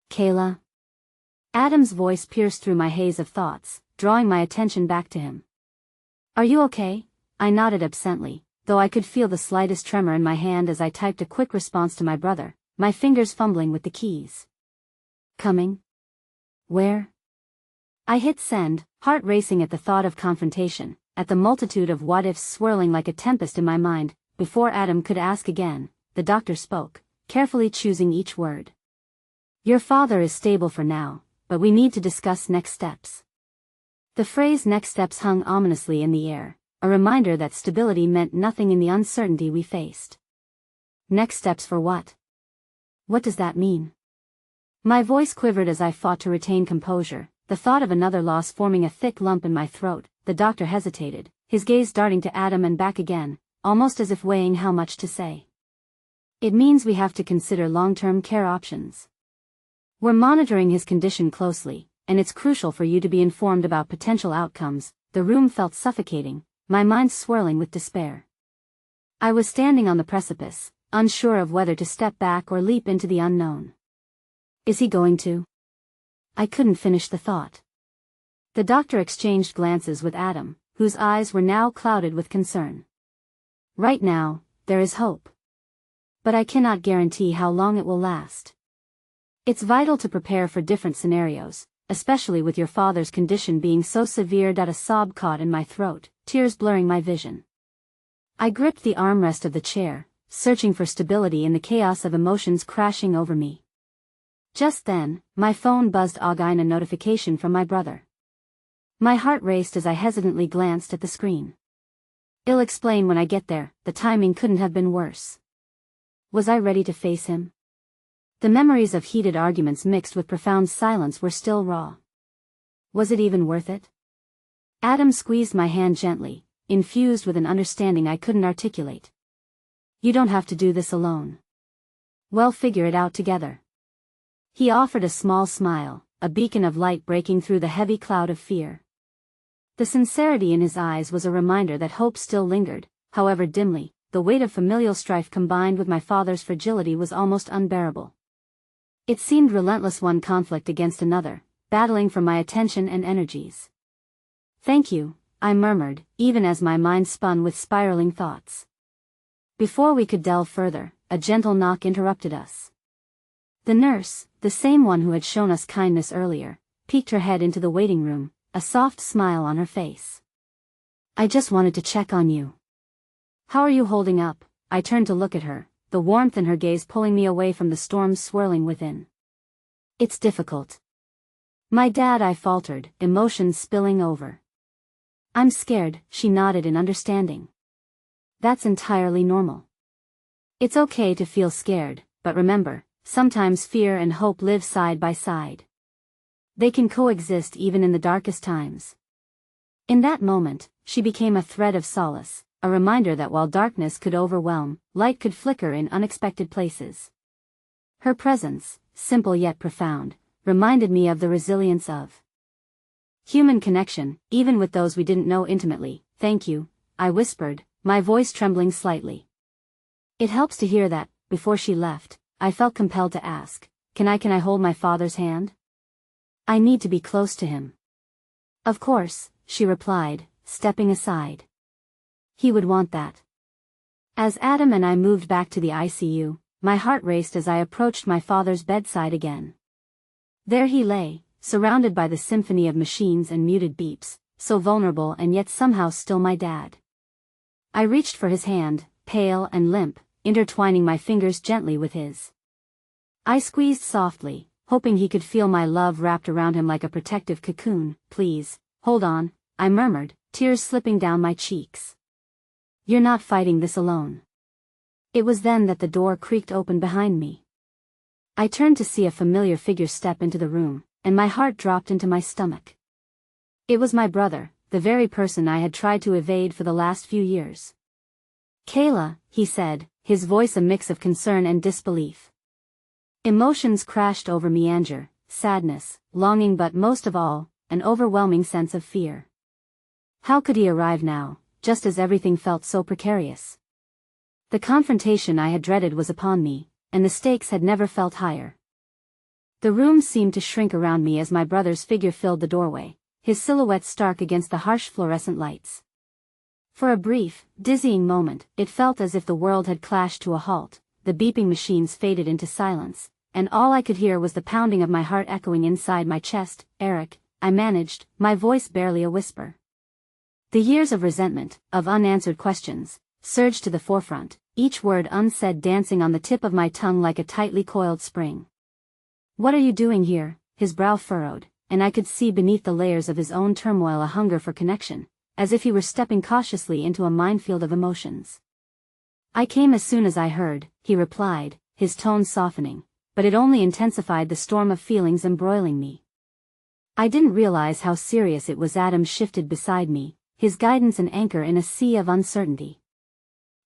Kayla? Adam's voice pierced through my haze of thoughts, drawing my attention back to him. Are you okay? I nodded absently, though I could feel the slightest tremor in my hand as I typed a quick response to my brother, my fingers fumbling with the keys. Coming? Where? I hit send, heart racing at the thought of confrontation, at the multitude of what-ifs swirling like a tempest in my mind. Before Adam could ask again, the doctor spoke, carefully choosing each word. Your father is stable for now, but we need to discuss next steps. The phrase next steps hung ominously in the air, a reminder that stability meant nothing in the uncertainty we faced. Next steps for what? What does that mean? My voice quivered as I fought to retain composure, the thought of another loss forming a thick lump in my throat. The doctor hesitated, his gaze darting to Adam and back again, almost as if weighing how much to say. It means we have to consider long-term care options. We're monitoring his condition closely, and it's crucial for you to be informed about potential outcomes. The room felt suffocating, my mind swirling with despair. I was standing on the precipice, unsure of whether to step back or leap into the unknown. Is he going to? I couldn't finish the thought. The doctor exchanged glances with Adam, whose eyes were now clouded with concern. Right now, there is hope. But I cannot guarantee how long it will last. It's vital to prepare for different scenarios, especially with your father's condition being so severe. A sob caught in my throat, tears blurring my vision. I gripped the armrest of the chair, searching for stability in the chaos of emotions crashing over me. Just then, my phone buzzed again, a notification from my brother. My heart raced as I hesitantly glanced at the screen. I'll explain when I get there. The timing couldn't have been worse. Was I ready to face him? The memories of heated arguments mixed with profound silence were still raw. Was it even worth it? Adam squeezed my hand gently, infused with an understanding I couldn't articulate. You don't have to do this alone. We'll figure it out together. He offered a small smile, a beacon of light breaking through the heavy cloud of fear. The sincerity in his eyes was a reminder that hope still lingered, however dimly. The weight of familial strife combined with my father's fragility was almost unbearable. It seemed relentless, one conflict against another, battling for my attention and energies. Thank you, I murmured, even as my mind spun with spiraling thoughts. Before we could delve further, a gentle knock interrupted us. The nurse, the same one who had shown us kindness earlier, peeked her head into the waiting room, a soft smile on her face. I just wanted to check on you. How are you holding up? I turned to look at her, the warmth in her gaze pulling me away from the storms swirling within. It's difficult. My dad, I faltered, emotions spilling over. I'm scared, she nodded in understanding. That's entirely normal. It's okay to feel scared, but remember, sometimes fear and hope live side by side. They can coexist even in the darkest times. In that moment, she became a thread of solace, a reminder that while darkness could overwhelm, light could flicker in unexpected places. Her presence, simple yet profound, reminded me of the resilience of human connection, even with those we didn't know intimately. Thank you, I whispered, my voice trembling slightly. It helps to hear that. Before she left, I felt compelled to ask, Can I hold my father's hand? I need to be close to him. Of course, she replied, stepping aside. He would want that. As Adam and I moved back to the ICU, my heart raced as I approached my father's bedside again. There he lay, surrounded by the symphony of machines and muted beeps, so vulnerable and yet somehow still my dad. I reached for his hand, pale and limp, intertwining my fingers gently with his. I squeezed softly, hoping he could feel my love wrapped around him like a protective cocoon. Please, hold on, I murmured, tears slipping down my cheeks. You're not fighting this alone. It was then that the door creaked open behind me. I turned to see a familiar figure step into the room, and my heart dropped into my stomach. It was my brother, the very person I had tried to evade for the last few years. "Kayla," he said, his voice a mix of concern and disbelief. Emotions crashed over me: anger, sadness, longing, but most of all, an overwhelming sense of fear. How could he arrive now, just as everything felt so precarious? The confrontation I had dreaded was upon me, and the stakes had never felt higher. The room seemed to shrink around me as my brother's figure filled the doorway, his silhouette stark against the harsh fluorescent lights. For a brief, dizzying moment, it felt as if the world had clashed to a halt, the beeping machines faded into silence, and all I could hear was the pounding of my heart echoing inside my chest. "Eric," I managed, my voice barely a whisper. The years of resentment, of unanswered questions, surged to the forefront, each word unsaid dancing on the tip of my tongue like a tightly coiled spring. "What are you doing here?" His brow furrowed, and I could see beneath the layers of his own turmoil a hunger for connection, as if he were stepping cautiously into a minefield of emotions. "I came as soon as I heard," he replied, his tone softening, but it only intensified the storm of feelings embroiling me. I didn't realize how serious it was. Adam shifted beside me, his guidance an anchor in a sea of uncertainty.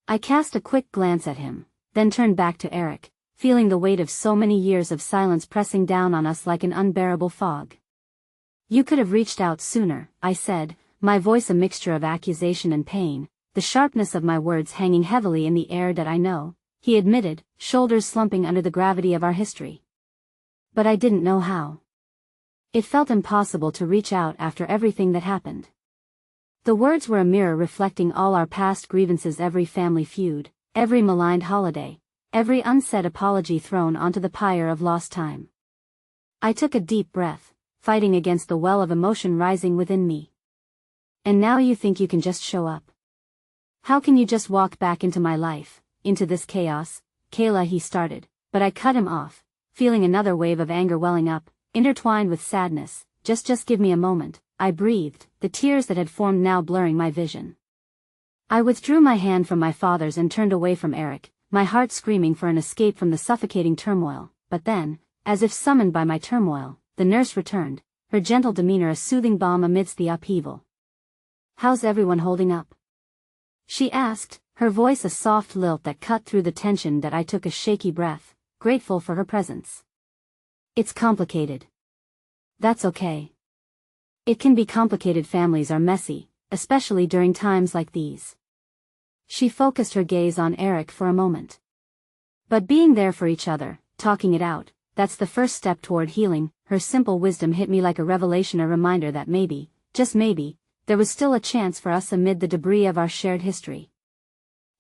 I cast a quick glance at him, then turned back to Eric, feeling the weight of so many years of silence pressing down on us like an unbearable fog. "You could have reached out sooner," I said, my voice a mixture of accusation and pain, the sharpness of my words hanging heavily in the air. "That I know," he admitted, shoulders slumping under the gravity of our history. "But I didn't know how. It felt impossible to reach out after everything that happened." The words were a mirror reflecting all our past grievances, every family feud, every maligned holiday, every unsaid apology thrown onto the pyre of lost time. I took a deep breath, fighting against the well of emotion rising within me. "And now you think you can just show up? How can you just walk back into my life, into this chaos?" "Kayla," he started, but I cut him off, feeling another wave of anger welling up, intertwined with sadness. Just give me a moment," I breathed, the tears that had formed now blurring my vision. I withdrew my hand from my father's and turned away from Eric, my heart screaming for an escape from the suffocating turmoil. But then, as if summoned by my turmoil, the nurse returned, her gentle demeanor a soothing balm amidst the upheaval. "How's everyone holding up?" she asked, her voice a soft lilt that cut through the tension. That I took a shaky breath, grateful for her presence. "It's complicated." "That's okay. It can be complicated. Families are messy, especially during times like these." She focused her gaze on Eric for a moment. "But being there for each other, talking it out, that's the first step toward healing." Her simple wisdom hit me like a revelation, a reminder that maybe, just maybe, there was still a chance for us amid the debris of our shared history.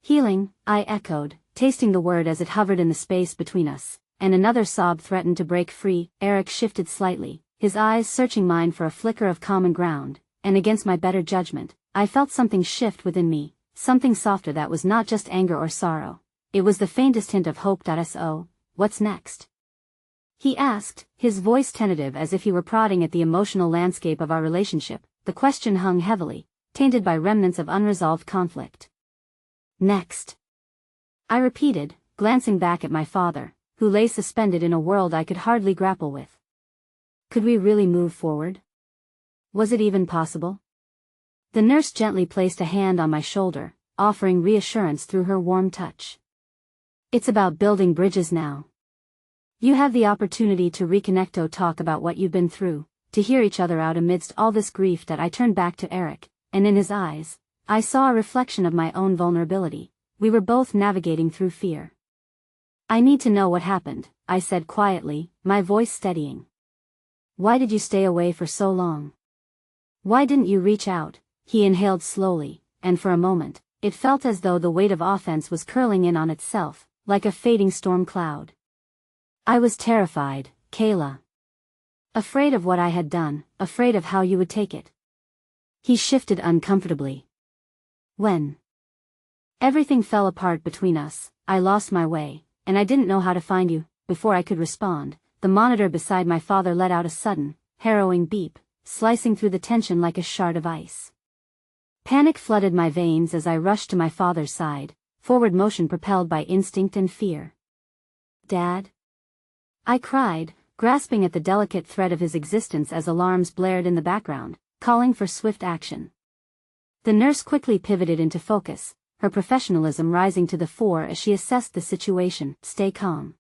"Healing," I echoed, tasting the word as it hovered in the space between us, and another sob threatened to break free. Eric shifted slightly, his eyes searching mine for a flicker of common ground, and against my better judgment, I felt something shift within me, something softer that was not just anger or sorrow. It was the faintest hint of hope. "So, what's next?" he asked, his voice tentative as if he were prodding at the emotional landscape of our relationship. The question hung heavily, tainted by remnants of unresolved conflict. "Next," I repeated, glancing back at my father, who lay suspended in a world I could hardly grapple with. Could we really move forward? Was it even possible? The nurse gently placed a hand on my shoulder, offering reassurance through her warm touch. "It's about building bridges now. You have the opportunity to reconnect, to talk about what you've been through, to hear each other out amidst all this grief." That I turned back to Eric, and in his eyes, I saw a reflection of my own vulnerability. We were both navigating through fear. "I need to know what happened," I said quietly, my voice steadying. "Why did you stay away for so long? Why didn't you reach out?" He inhaled slowly, and for a moment, it felt as though the weight of offense was curling in on itself, like a fading storm cloud. "I was terrified, Kayla. Afraid of what I had done, afraid of how you would take it." He shifted uncomfortably. "When everything fell apart between us, I lost my way, and I didn't know how to find you." Before I could respond, the monitor beside my father let out a sudden, harrowing beep, slicing through the tension like a shard of ice. Panic flooded my veins as I rushed to my father's side, forward motion propelled by instinct and fear. "Dad?" I cried, grasping at the delicate thread of his existence as alarms blared in the background, calling for swift action. The nurse quickly pivoted into focus, her professionalism rising to the fore as she assessed the situation. "Stay calm.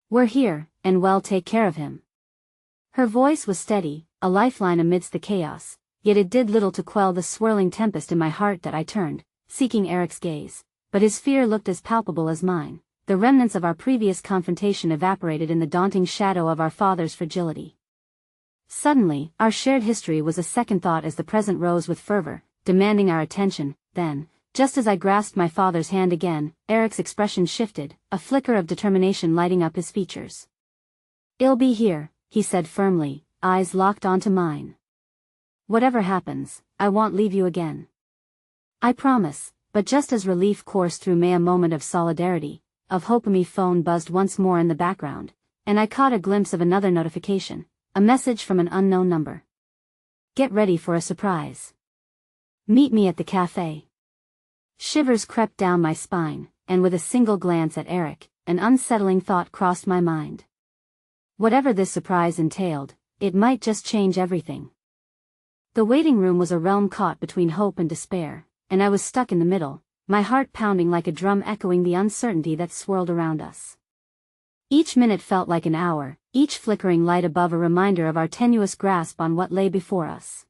We're here, and we'll take care of him." Her voice was steady, a lifeline amidst the chaos, yet it did little to quell the swirling tempest in my heart that I turned, seeking Eric's gaze, but his fear looked as palpable as mine. The remnants of our previous confrontation evaporated in the daunting shadow of our father's fragility. Suddenly, our shared history was a second thought as the present rose with fervor, demanding our attention. Then, just as I grasped my father's hand again, Eric's expression shifted, a flicker of determination lighting up his features. "I'll be here," he said firmly, eyes locked onto mine. "Whatever happens, I won't leave you again. I promise." But just as relief coursed through me, a moment of solidarity, of hope, my phone buzzed once more in the background, and I caught a glimpse of another notification, a message from an unknown number. "Get ready for a surprise. Meet me at the cafe." Shivers crept down my spine, and with a single glance at Eric, an unsettling thought crossed my mind. Whatever this surprise entailed, it might just change everything. The waiting room was a realm caught between hope and despair, and I was stuck in the middle, my heart pounding like a drum echoing the uncertainty that swirled around us. Each minute felt like an hour, each flickering light above a reminder of our tenuous grasp on what lay before us.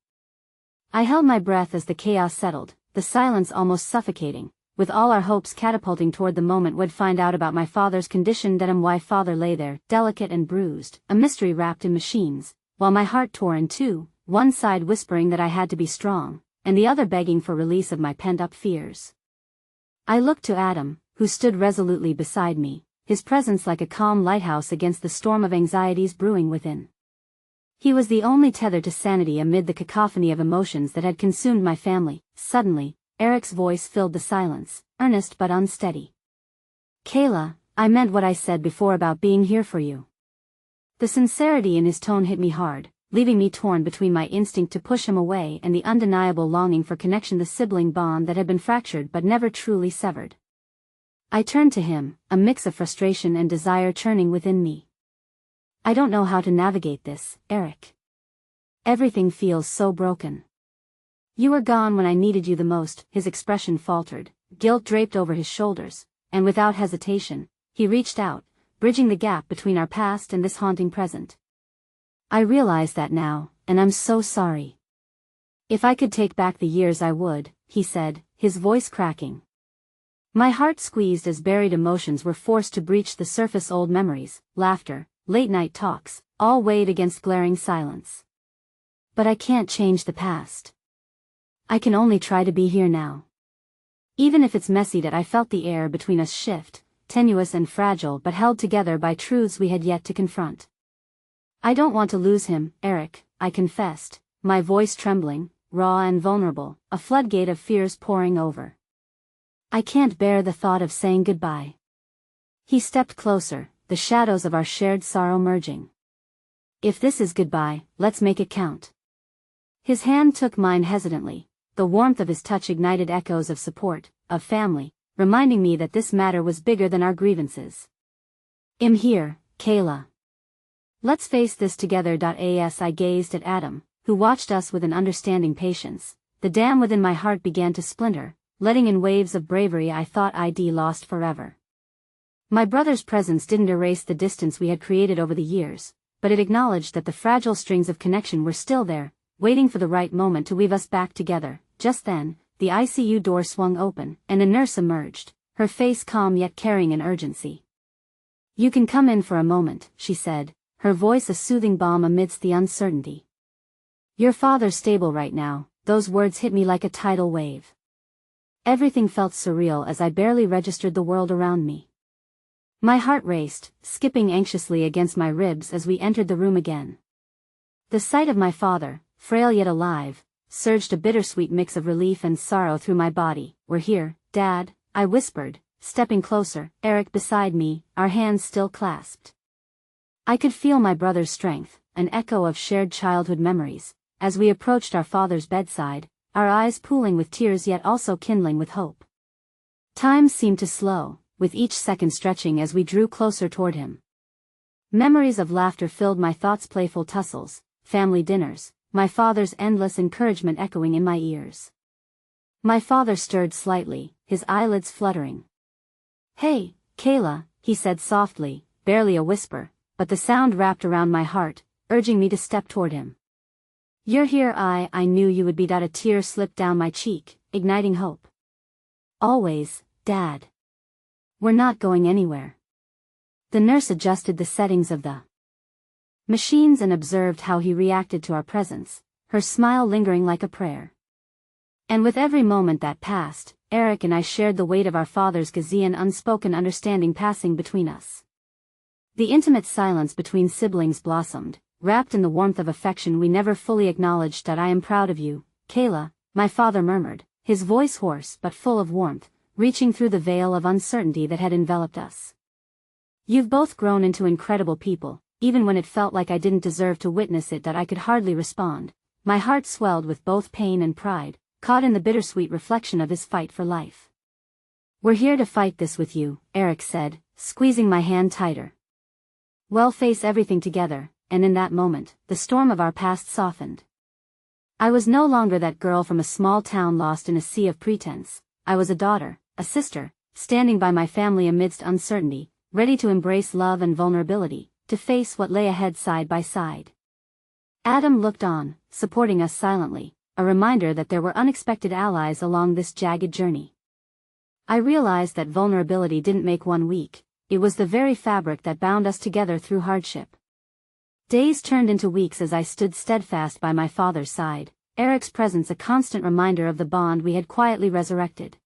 I held my breath as the chaos settled, the silence almost suffocating, with all our hopes catapulting toward the moment we'd find out about my father's condition. That my father lay there, delicate and bruised, a mystery wrapped in machines, while my heart tore in two, one side whispering that I had to be strong, and the other begging for release of my pent-up fears. I looked to Adam, who stood resolutely beside me, his presence like a calm lighthouse against the storm of anxieties brewing within. He was the only tether to sanity amid the cacophony of emotions that had consumed my family. Suddenly, Eric's voice filled the silence, earnest but unsteady. "Kayla, I meant what I said before about being here for you." The sincerity in his tone hit me hard, leaving me torn between my instinct to push him away and the undeniable longing for connection, the sibling bond that had been fractured but never truly severed. I turned to him, a mix of frustration and desire churning within me. "I don't know how to navigate this, Eric. Everything feels so broken. You were gone when I needed you the most." His expression faltered, guilt draped over his shoulders, and without hesitation, he reached out, bridging the gap between our past and this haunting present. "I realize that now, and I'm so sorry. If I could take back the years I would," he said, his voice cracking. My heart squeezed as buried emotions were forced to breach the surface. Old memories, laughter, late-night talks, all weighed against glaring silence. "But I can't change the past. I can only try to be here now. Even if it's messy." That I felt the air between us shift, tenuous and fragile but held together by truths we had yet to confront. "I don't want to lose him, Eric," I confessed, my voice trembling, raw and vulnerable, a floodgate of fears pouring over. "I can't bear the thought of saying goodbye." He stepped closer, the shadows of our shared sorrow merging. "If this is goodbye, let's make it count." His hand took mine hesitantly, the warmth of his touch ignited echoes of support, of family, reminding me that this matter was bigger than our grievances. "I'm here, Kayla. Let's face this together." As I gazed at Adam, who watched us with an understanding patience, the dam within my heart began to splinter, letting in waves of bravery I thought I'd lost forever. My brother's presence didn't erase the distance we had created over the years, but it acknowledged that the fragile strings of connection were still there, waiting for the right moment to weave us back together. Just then, the ICU door swung open, and a nurse emerged, her face calm yet carrying an urgency. "You can come in for a moment," she said, her voice a soothing balm amidst the uncertainty. "Your father's stable right now." Those words hit me like a tidal wave. Everything felt surreal as I barely registered the world around me. My heart raced, skipping anxiously against my ribs as we entered the room again. The sight of my father, frail yet alive, surged a bittersweet mix of relief and sorrow through my body. "We're here, Dad," I whispered, stepping closer, Eric beside me, our hands still clasped. I could feel my brother's strength, an echo of shared childhood memories, as we approached our father's bedside, our eyes pooling with tears yet also kindling with hope. Time seemed to slow, with each second stretching as we drew closer toward him. Memories of laughter filled my thoughts, playful tussles, family dinners, my father's endless encouragement echoing in my ears. My father stirred slightly, his eyelids fluttering. "Hey, Kayla," he said softly, barely a whisper, but the sound wrapped around my heart, urging me to step toward him. "You're here." I knew you would be. A tear slipped down my cheek, igniting hope. "Always, Dad. We're not going anywhere." The nurse adjusted the settings of the machines and observed how he reacted to our presence, her smile lingering like a prayer. And with every moment that passed, Eric and I shared the weight of our father's gaze, an unspoken understanding passing between us. The intimate silence between siblings blossomed, wrapped in the warmth of affection we never fully acknowledged. "I am proud of you, Kayla," my father murmured, his voice hoarse but full of warmth, reaching through the veil of uncertainty that had enveloped us. "You've both grown into incredible people." Even when it felt like I didn't deserve to witness it, that I could hardly respond, my heart swelled with both pain and pride, caught in the bittersweet reflection of his fight for life. "We're here to fight this with you," Eric said, squeezing my hand tighter. "We'll face everything together," and in that moment, the storm of our past softened. I was no longer that girl from a small town lost in a sea of pretense. I was a daughter, a sister, standing by my family amidst uncertainty, ready to embrace love and vulnerability, to face what lay ahead side by side. Adam looked on, supporting us silently, a reminder that there were unexpected allies along this jagged journey. I realized that vulnerability didn't make one weak, it was the very fabric that bound us together through hardship. Days turned into weeks as I stood steadfast by my father's side, Eric's presence a constant reminder of the bond we had quietly resurrected.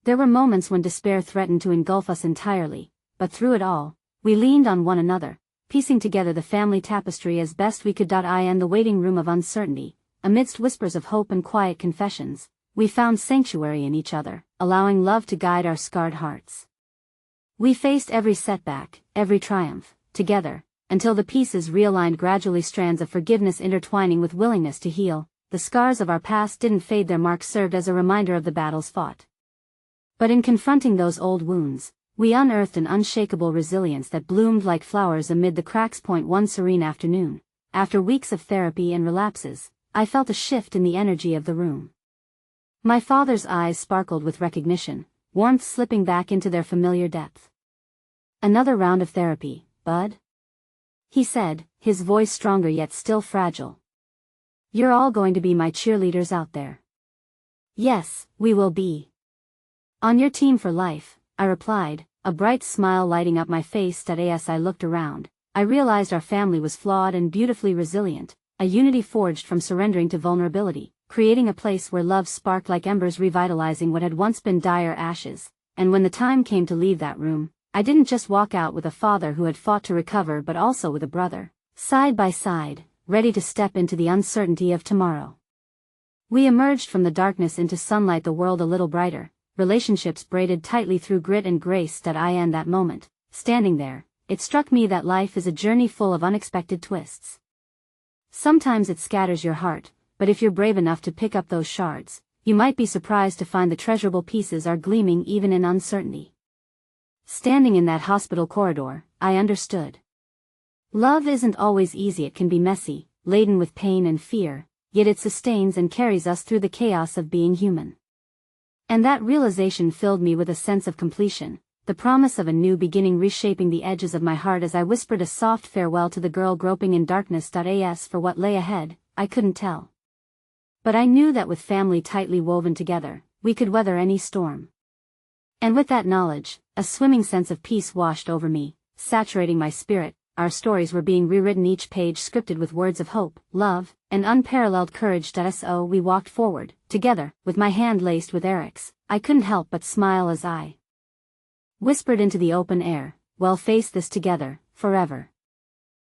There were moments when despair threatened to engulf us entirely, but through it all, we leaned on one another, piecing together the family tapestry as best we could. In the waiting room of uncertainty, amidst whispers of hope and quiet confessions, we found sanctuary in each other, allowing love to guide our scarred hearts. We faced every setback, every triumph, together, until the pieces realigned gradually, strands of forgiveness intertwining with willingness to heal. The scars of our past didn't fade, their marks served as a reminder of the battles fought. But in confronting those old wounds, we unearthed an unshakable resilience that bloomed like flowers amid the cracks. One serene afternoon, after weeks of therapy and relapses, I felt a shift in the energy of the room. My father's eyes sparkled with recognition, warmth slipping back into their familiar depth. "Another round of therapy, bud?" he said, his voice stronger yet still fragile. "You're all going to be my cheerleaders out there." "Yes, we will be. On your team for life," I replied, a bright smile lighting up my face. As I looked around, I realized our family was flawed and beautifully resilient, a unity forged from surrendering to vulnerability, creating a place where love sparked like embers, revitalizing what had once been dire ashes. And when the time came to leave that room, I didn't just walk out with a father who had fought to recover, but also with a brother, side by side, ready to step into the uncertainty of tomorrow. We emerged from the darkness into sunlight, the world a little brighter, relationships braided tightly through grit and grace. In that moment, standing there, it struck me that life is a journey full of unexpected twists. Sometimes it scatters your heart, but if you're brave enough to pick up those shards, you might be surprised to find the treasurable pieces are gleaming even in uncertainty. Standing in that hospital corridor, I understood. Love isn't always easy, it can be messy, laden with pain and fear, yet it sustains and carries us through the chaos of being human. And that realization filled me with a sense of completion, the promise of a new beginning reshaping the edges of my heart as I whispered a soft farewell to the girl groping in darkness. As for what lay ahead, I couldn't tell. But I knew that with family tightly woven together, we could weather any storm. And with that knowledge, a swimming sense of peace washed over me, saturating my spirit. Our stories were being rewritten, each page scripted with words of hope, love, and unparalleled courage. So we walked forward, together, with my hand laced with Eric's. I couldn't help but smile as I whispered into the open air, "We'll face this together, forever."